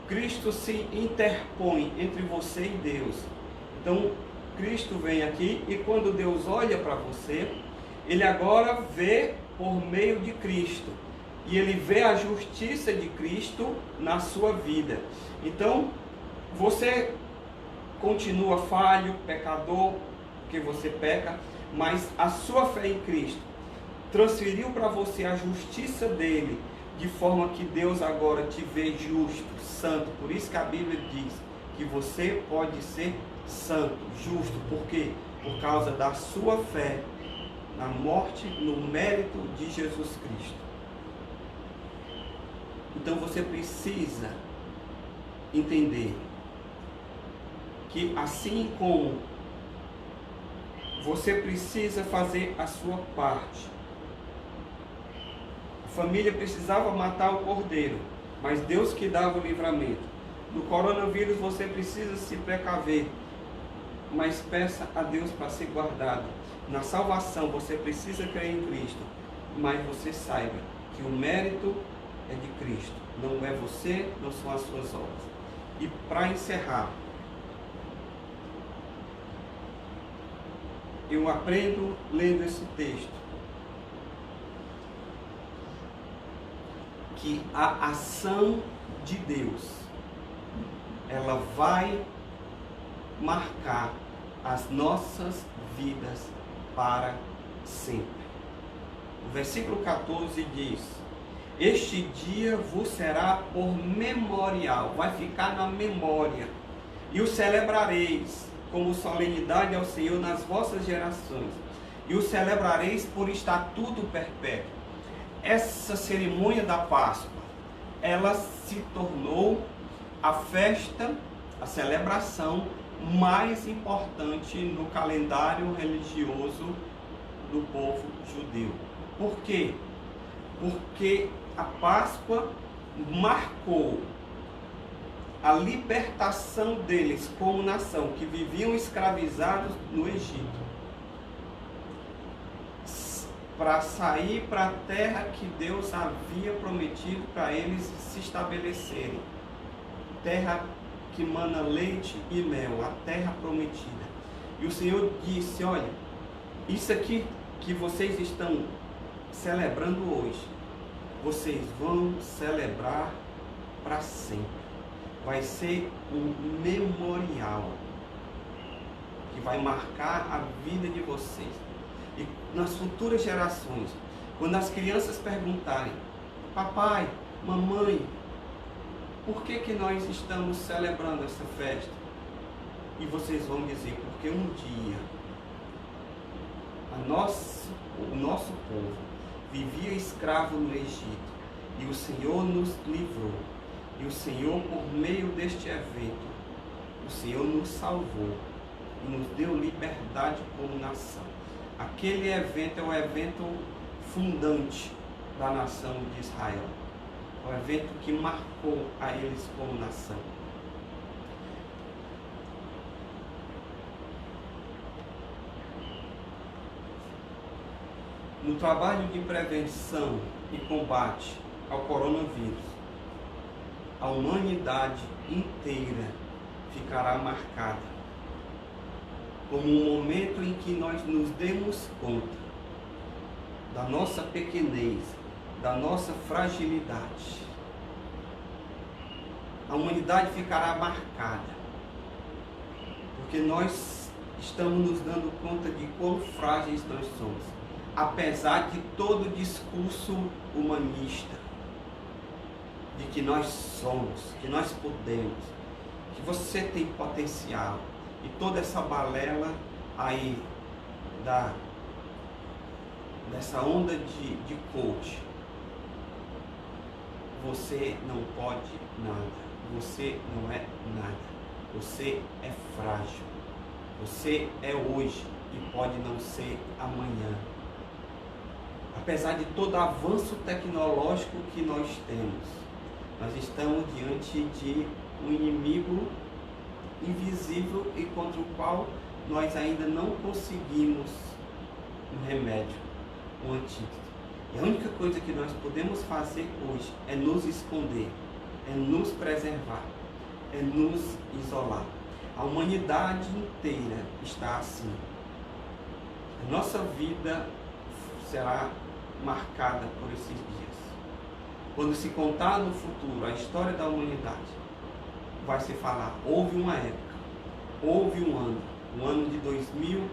Cristo se interpõe entre você e Deus. Então, Cristo vem aqui e quando Deus olha para você, Ele agora vê por meio de Cristo. E Ele vê a justiça de Cristo na sua vida. Então, você continua falho, pecador, porque você peca, mas a sua fé em Cristo transferiu para você a justiça dele, de forma que Deus agora te vê justo, santo. Por isso que a Bíblia diz que você pode ser santo, justo. Por quê? Por causa da sua fé na morte, no mérito de Jesus Cristo. Então você precisa entender que assim como você precisa fazer a sua parte. A família precisava matar o cordeiro, mas Deus que dava o livramento. No coronavírus você precisa se precaver, mas peça a Deus para ser guardado. Na salvação você precisa crer em Cristo, mas você saiba que o mérito é de Cristo, não é você, não são as suas obras. E para encerrar, eu aprendo lendo esse texto que a ação de Deus, ela vai marcar as nossas vidas para sempre. O versículo 14 diz: este dia vos será por memorial, vai ficar na memória, e o celebrareis como solenidade ao Senhor nas vossas gerações, e o celebrareis por estatuto perpétuo. essa cerimônia da Páscoa, ela se tornou a festa, a celebração mais importante no calendário religioso do povo judeu. Por quê? Porque a Páscoa marcou a libertação deles como nação, que viviam escravizados no Egito, para sair para a terra que Deus havia prometido para eles se estabelecerem. Terra que mana leite e mel, a terra prometida. E o Senhor disse, olha, isso aqui que vocês estão celebrando hoje, vocês vão celebrar para sempre. Vai ser um memorial que vai marcar a vida de vocês. E nas futuras gerações, quando as crianças perguntarem, papai, mamãe, por que nós estamos celebrando essa festa? E vocês vão dizer, porque um dia o nosso povo vivia escravo no Egito e o Senhor nos livrou. E o Senhor, por meio deste evento, o Senhor nos salvou e nos deu liberdade como nação. Aquele evento é o evento fundante da nação de Israel. O evento que marcou a eles como nação. No trabalho de prevenção e combate ao coronavírus, a humanidade inteira ficará marcada como um momento em que nós nos demos conta da nossa pequenez, da nossa fragilidade. A humanidade ficará marcada, porque nós estamos nos dando conta de quão frágeis nós somos, apesar de todo o discurso humanista, de que nós somos, que nós podemos, que você tem potencial, e toda essa balela aí dessa onda de coach. Você não pode nada, você não é nada, você é frágil, você é hoje e pode não ser amanhã. Apesar de todo avanço tecnológico que nós temos, nós estamos diante de um inimigo invisível e contra o qual nós ainda não conseguimos um remédio, um antídoto. E a única coisa que nós podemos fazer hoje é nos esconder, é nos preservar, é nos isolar. A humanidade inteira está assim. A nossa vida será marcada por esses dias. Quando se contar no futuro a história da humanidade, vai se falar, houve uma época, houve um ano de 2020,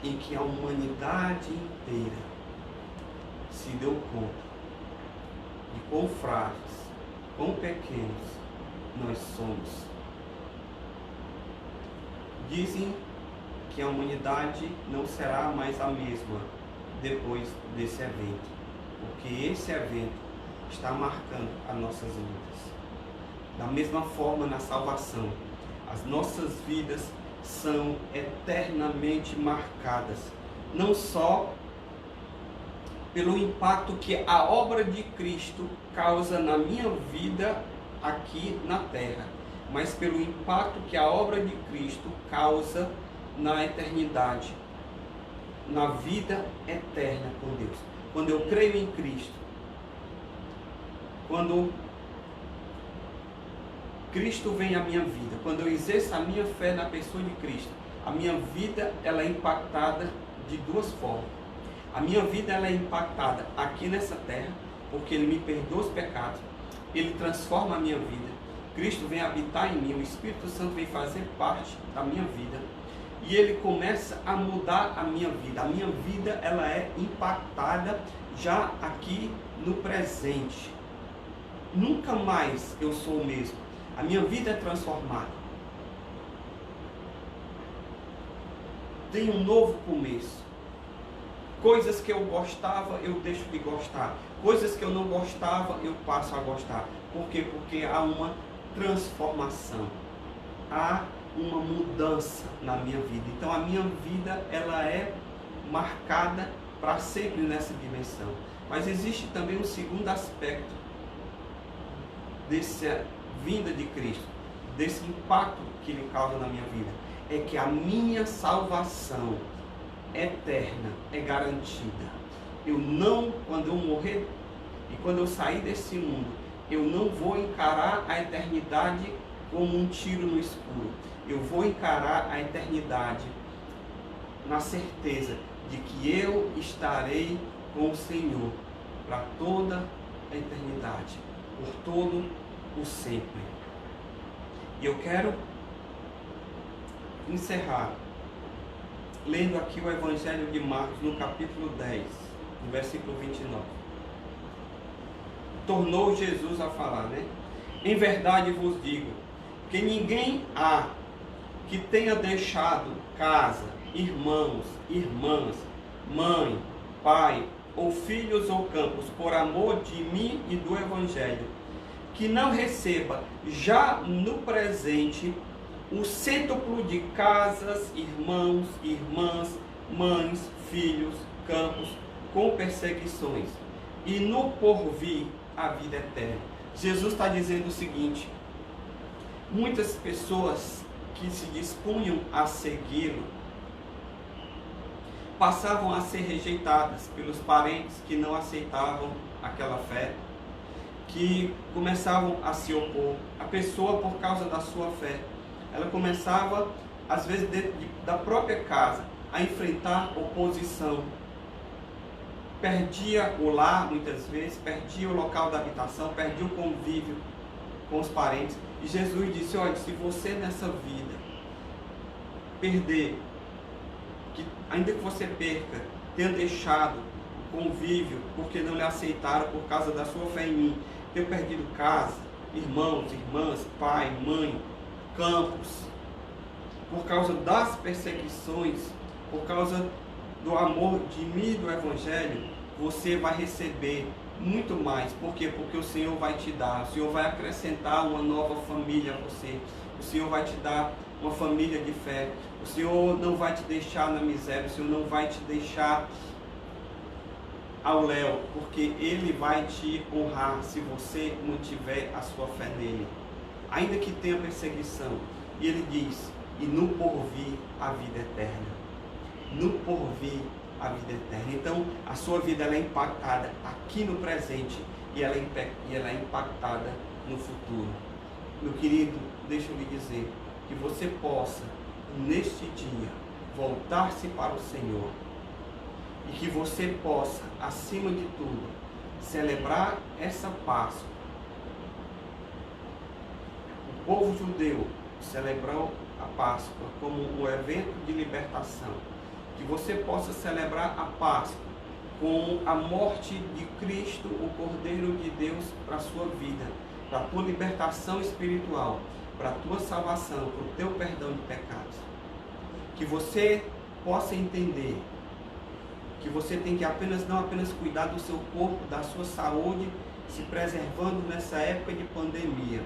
em que a humanidade inteira se deu conta de quão frágeis, quão pequenos nós somos. Dizem que a humanidade não será mais a mesma depois desse evento, porque esse evento está marcando as nossas vidas. Da mesma forma, na salvação, as nossas vidas são eternamente marcadas, não só pelo impacto que a obra de Cristo causa na minha vida aqui na terra, mas pelo impacto que a obra de Cristo causa na eternidade, na vida eterna com Deus. Quando eu creio em Cristo, quando Cristo vem à minha vida, quando eu exerço a minha fé na pessoa de Cristo, a minha vida ela é impactada de duas formas. A minha vida ela é impactada aqui nessa terra, porque Ele me perdoa os pecados, Ele transforma a minha vida, Cristo vem habitar em mim, o Espírito Santo vem fazer parte da minha vida, e Ele começa a mudar a minha vida. A minha vida ela é impactada já aqui no presente. Nunca mais eu sou o mesmo. A minha vida é transformada. Tem um novo começo. Coisas que eu gostava, eu deixo de gostar. Coisas que eu não gostava, eu passo a gostar. Por quê? Porque há uma transformação. Há uma mudança na minha vida. Então a minha vida, ela é marcada para sempre nessa dimensão. Mas existe também um segundo aspecto dessa vinda de Cristo, desse impacto que ele causa na minha vida. É que a minha salvação eterna é garantida. Eu não, quando eu morrer e quando eu sair desse mundo, eu não vou encarar a eternidade como um tiro no escuro. Eu vou encarar a eternidade na certeza de que eu estarei com o Senhor para toda a eternidade, por todo o sempre. E eu quero encerrar lendo aqui o Evangelho de Marcos, no capítulo 10, no versículo 29. Tornou Jesus a falar, né? Em verdade vos digo, que ninguém há que tenha deixado casa, irmãos, irmãs, mãe, pai, ou filhos ou campos, por amor de mim e do Evangelho, que não receba já no presente o cêntuplo de casas, irmãos, irmãs, mães, filhos, campos, com perseguições, e no porvir a vida eterna. Jesus está dizendo o seguinte: muitas pessoas que se dispunham a segui-lo passavam a ser rejeitadas pelos parentes que não aceitavam aquela fé, que começavam a se opor. A pessoa, por causa da sua fé, ela começava, às vezes dentro da própria casa, a enfrentar oposição. Perdia o lar, muitas vezes, perdia o local da habitação, perdia o convívio com os parentes. E Jesus disse: olha, se você nessa vida perder, que ainda que você perca, tenha deixado o convívio porque não lhe aceitaram por causa da sua fé em mim, ter perdido casa, irmãos, irmãs, pai, mãe, campos, por causa das perseguições, por causa do amor de mim e do Evangelho, você vai receber muito mais. Por quê? Porque o Senhor vai te dar, o Senhor vai acrescentar uma nova família a você, o Senhor vai te dar uma família de fé, o Senhor não vai te deixar na miséria, o Senhor não vai te deixar ao léu, porque Ele vai te honrar se você mantiver a sua fé nele, ainda que tenha perseguição. E Ele diz: e no porvir a vida eterna. No porvir a vida eterna. Então a sua vida, ela é impactada aqui no presente e ela é impactada no futuro. Meu querido, deixa eu lhe dizer que você possa neste dia voltar-se para o Senhor e que você possa, acima de tudo, celebrar essa Páscoa. O povo judeu celebrou a Páscoa como um evento de libertação. Que você possa celebrar a Páscoa com a morte de Cristo, o Cordeiro de Deus, para a sua vida, para a tua libertação espiritual, para a tua salvação, para o teu perdão de pecados. Que você possa entender que você tem que não apenas cuidar do seu corpo, da sua saúde, se preservando nessa época de pandemia,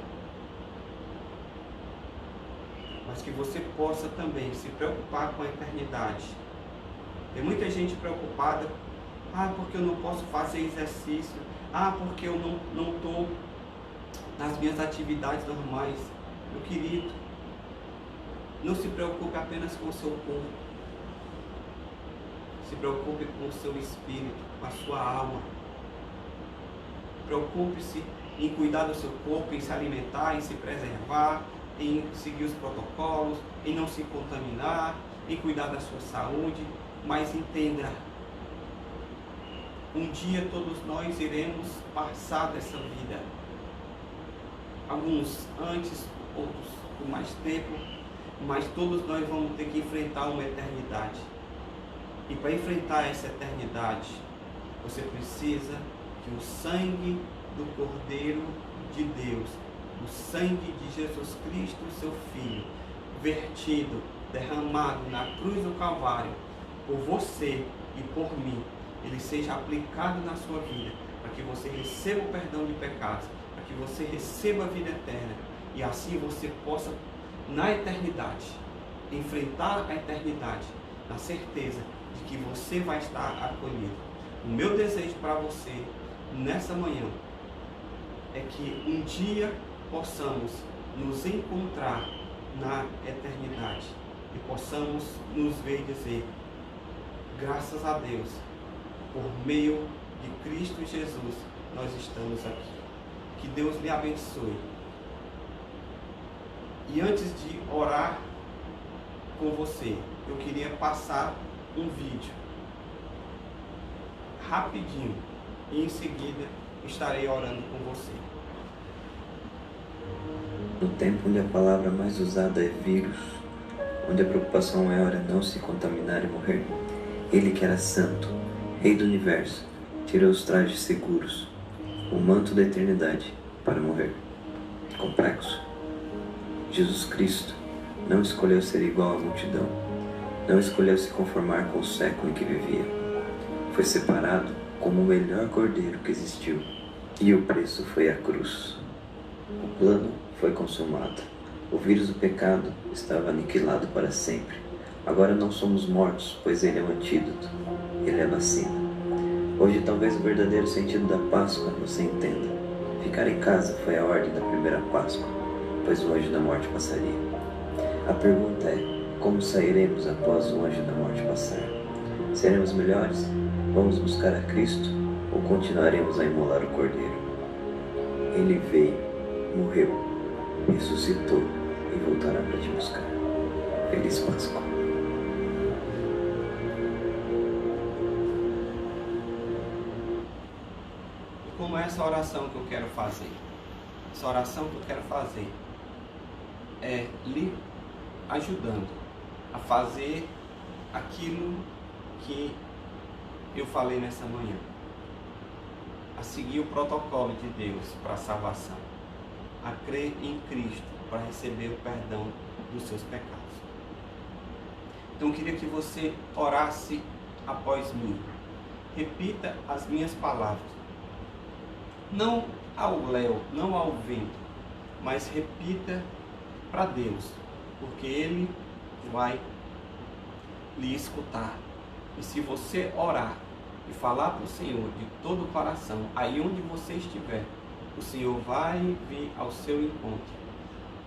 mas que você possa também se preocupar com a eternidade. Tem muita gente preocupada: porque eu não posso fazer exercício, porque eu não estou nas minhas atividades normais. Meu querido, não se preocupe apenas com o seu corpo, se preocupe com o seu espírito, com a sua alma. Preocupe-se em cuidar do seu corpo, em se alimentar, em se preservar, em seguir os protocolos, em não se contaminar, em cuidar da sua saúde. Mas entenda, um dia todos nós iremos passar dessa vida. Alguns antes, outros por mais tempo, mas todos nós vamos ter que enfrentar uma eternidade. E para enfrentar essa eternidade, você precisa que o sangue do Cordeiro de Deus, o sangue de Jesus Cristo, seu Filho, vertido, derramado na cruz do Calvário, por você e por mim, ele seja aplicado na sua vida, para que você receba o perdão de pecados, para que você receba a vida eterna, e assim você possa, na eternidade, enfrentar a eternidade, na certeza de que você vai estar acolhido. O meu desejo para você, nessa manhã, é que um dia possamos nos encontrar na eternidade e possamos nos ver e dizer: graças a Deus, por meio de Cristo Jesus, nós estamos aqui. Que Deus lhe abençoe. E antes de orar com você, eu queria passar um vídeo rapidinho e em seguida estarei orando com você. No tempo onde a palavra mais usada é vírus, onde a preocupação maior é não se contaminar e morrer, ele que era santo, Rei do Universo, tirou os trajes seguros, o manto da eternidade, para morrer. Complexo? Jesus Cristo não escolheu ser igual à multidão, não escolheu se conformar com o século em que vivia. Foi separado como o melhor cordeiro que existiu, e o preço foi a cruz. O plano foi consumado. O vírus do pecado estava aniquilado para sempre. Agora não somos mortos, pois ele é o antídoto, ele é a vacina. Hoje talvez o verdadeiro sentido da Páscoa você entenda. Ficar em casa foi a ordem da primeira Páscoa, pois o anjo da morte passaria. A pergunta é: como sairemos após o anjo da morte passar? Seremos melhores? Vamos buscar a Cristo? Ou continuaremos a imolar o cordeiro? Ele veio, morreu, ressuscitou e voltará para te buscar. Feliz Páscoa. E como é essa oração que eu quero fazer? Essa oração que eu quero fazer é lhe ajudando a fazer aquilo que eu falei nessa manhã, a seguir o protocolo de Deus para a salvação, a crer em Cristo para receber o perdão dos seus pecados. Então eu queria que você orasse após mim. Repita as minhas palavras, não ao léu, não ao vento, mas repita para Deus, porque Ele vai lhe escutar. E se você orar e falar para o Senhor de todo o coração, aí onde você estiver, o Senhor vai vir ao seu encontro,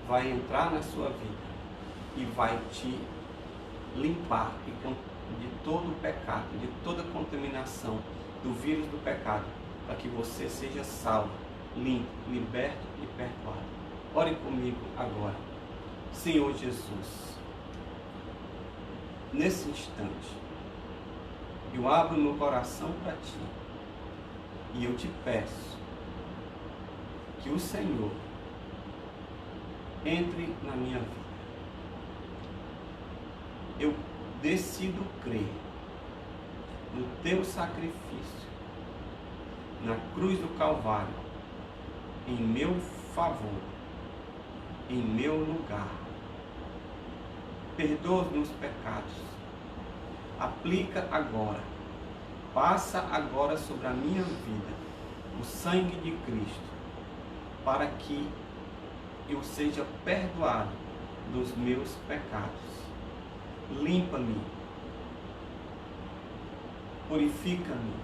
vai entrar na sua vida e vai te limpar de todo o pecado, de toda a contaminação do vírus do pecado, para que você seja salvo, limpo, liberto e perdoado. Ore comigo agora. Senhor Jesus, nesse instante, eu abro meu coração para Ti e eu te peço que o Senhor entre na minha vida. Eu decido crer no Teu sacrifício na cruz do Calvário, em meu favor, em meu lugar. Perdoa os meus pecados. Aplica agora, passa agora sobre a minha vida o sangue de Cristo, para que eu seja perdoado dos meus pecados. Limpa-me, purifica-me,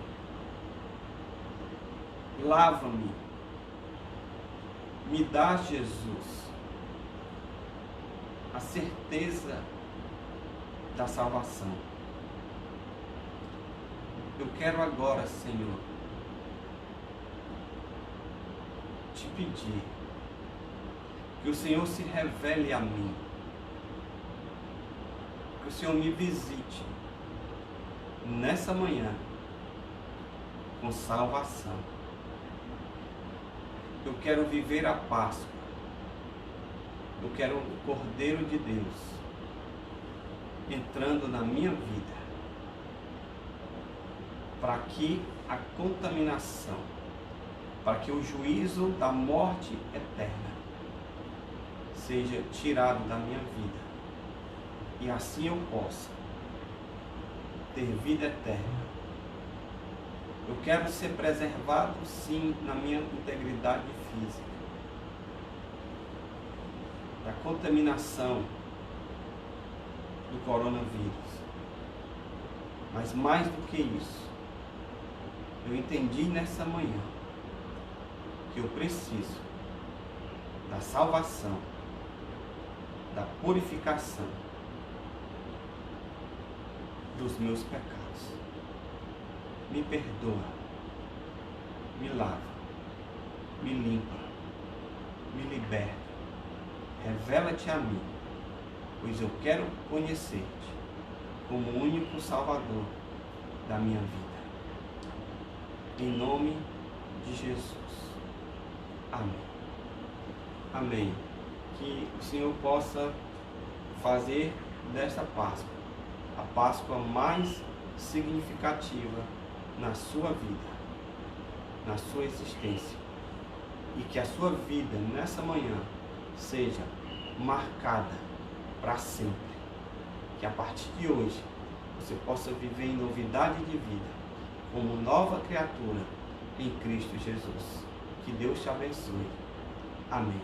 lava-me, me dá, Jesus, a certeza da salvação. Eu quero agora, Senhor, te pedir que o Senhor se revele a mim, que o Senhor me visite nessa manhã com salvação. Eu quero viver a Páscoa. Eu quero o Cordeiro de Deus entrando na minha vida, para que a contaminação, para que o juízo da morte eterna seja tirado da minha vida, e assim eu possa ter vida eterna. Eu quero ser preservado, sim, na minha integridade física, da contaminação do coronavírus. Mas mais do que isso, eu entendi nessa manhã que eu preciso da salvação, da purificação dos meus pecados. Me perdoa, me lava, me limpa, me liberta, revela-te a mim, pois eu quero conhecer-te como o único Salvador da minha vida. Em nome de Jesus. Amém. Amém. Que o Senhor possa fazer desta Páscoa a Páscoa mais significativa na sua vida, na sua existência, e que a sua vida nessa manhã seja marcada para sempre, que a partir de hoje você possa viver em novidade de vida, como nova criatura em Cristo Jesus. Que Deus te abençoe. Amém.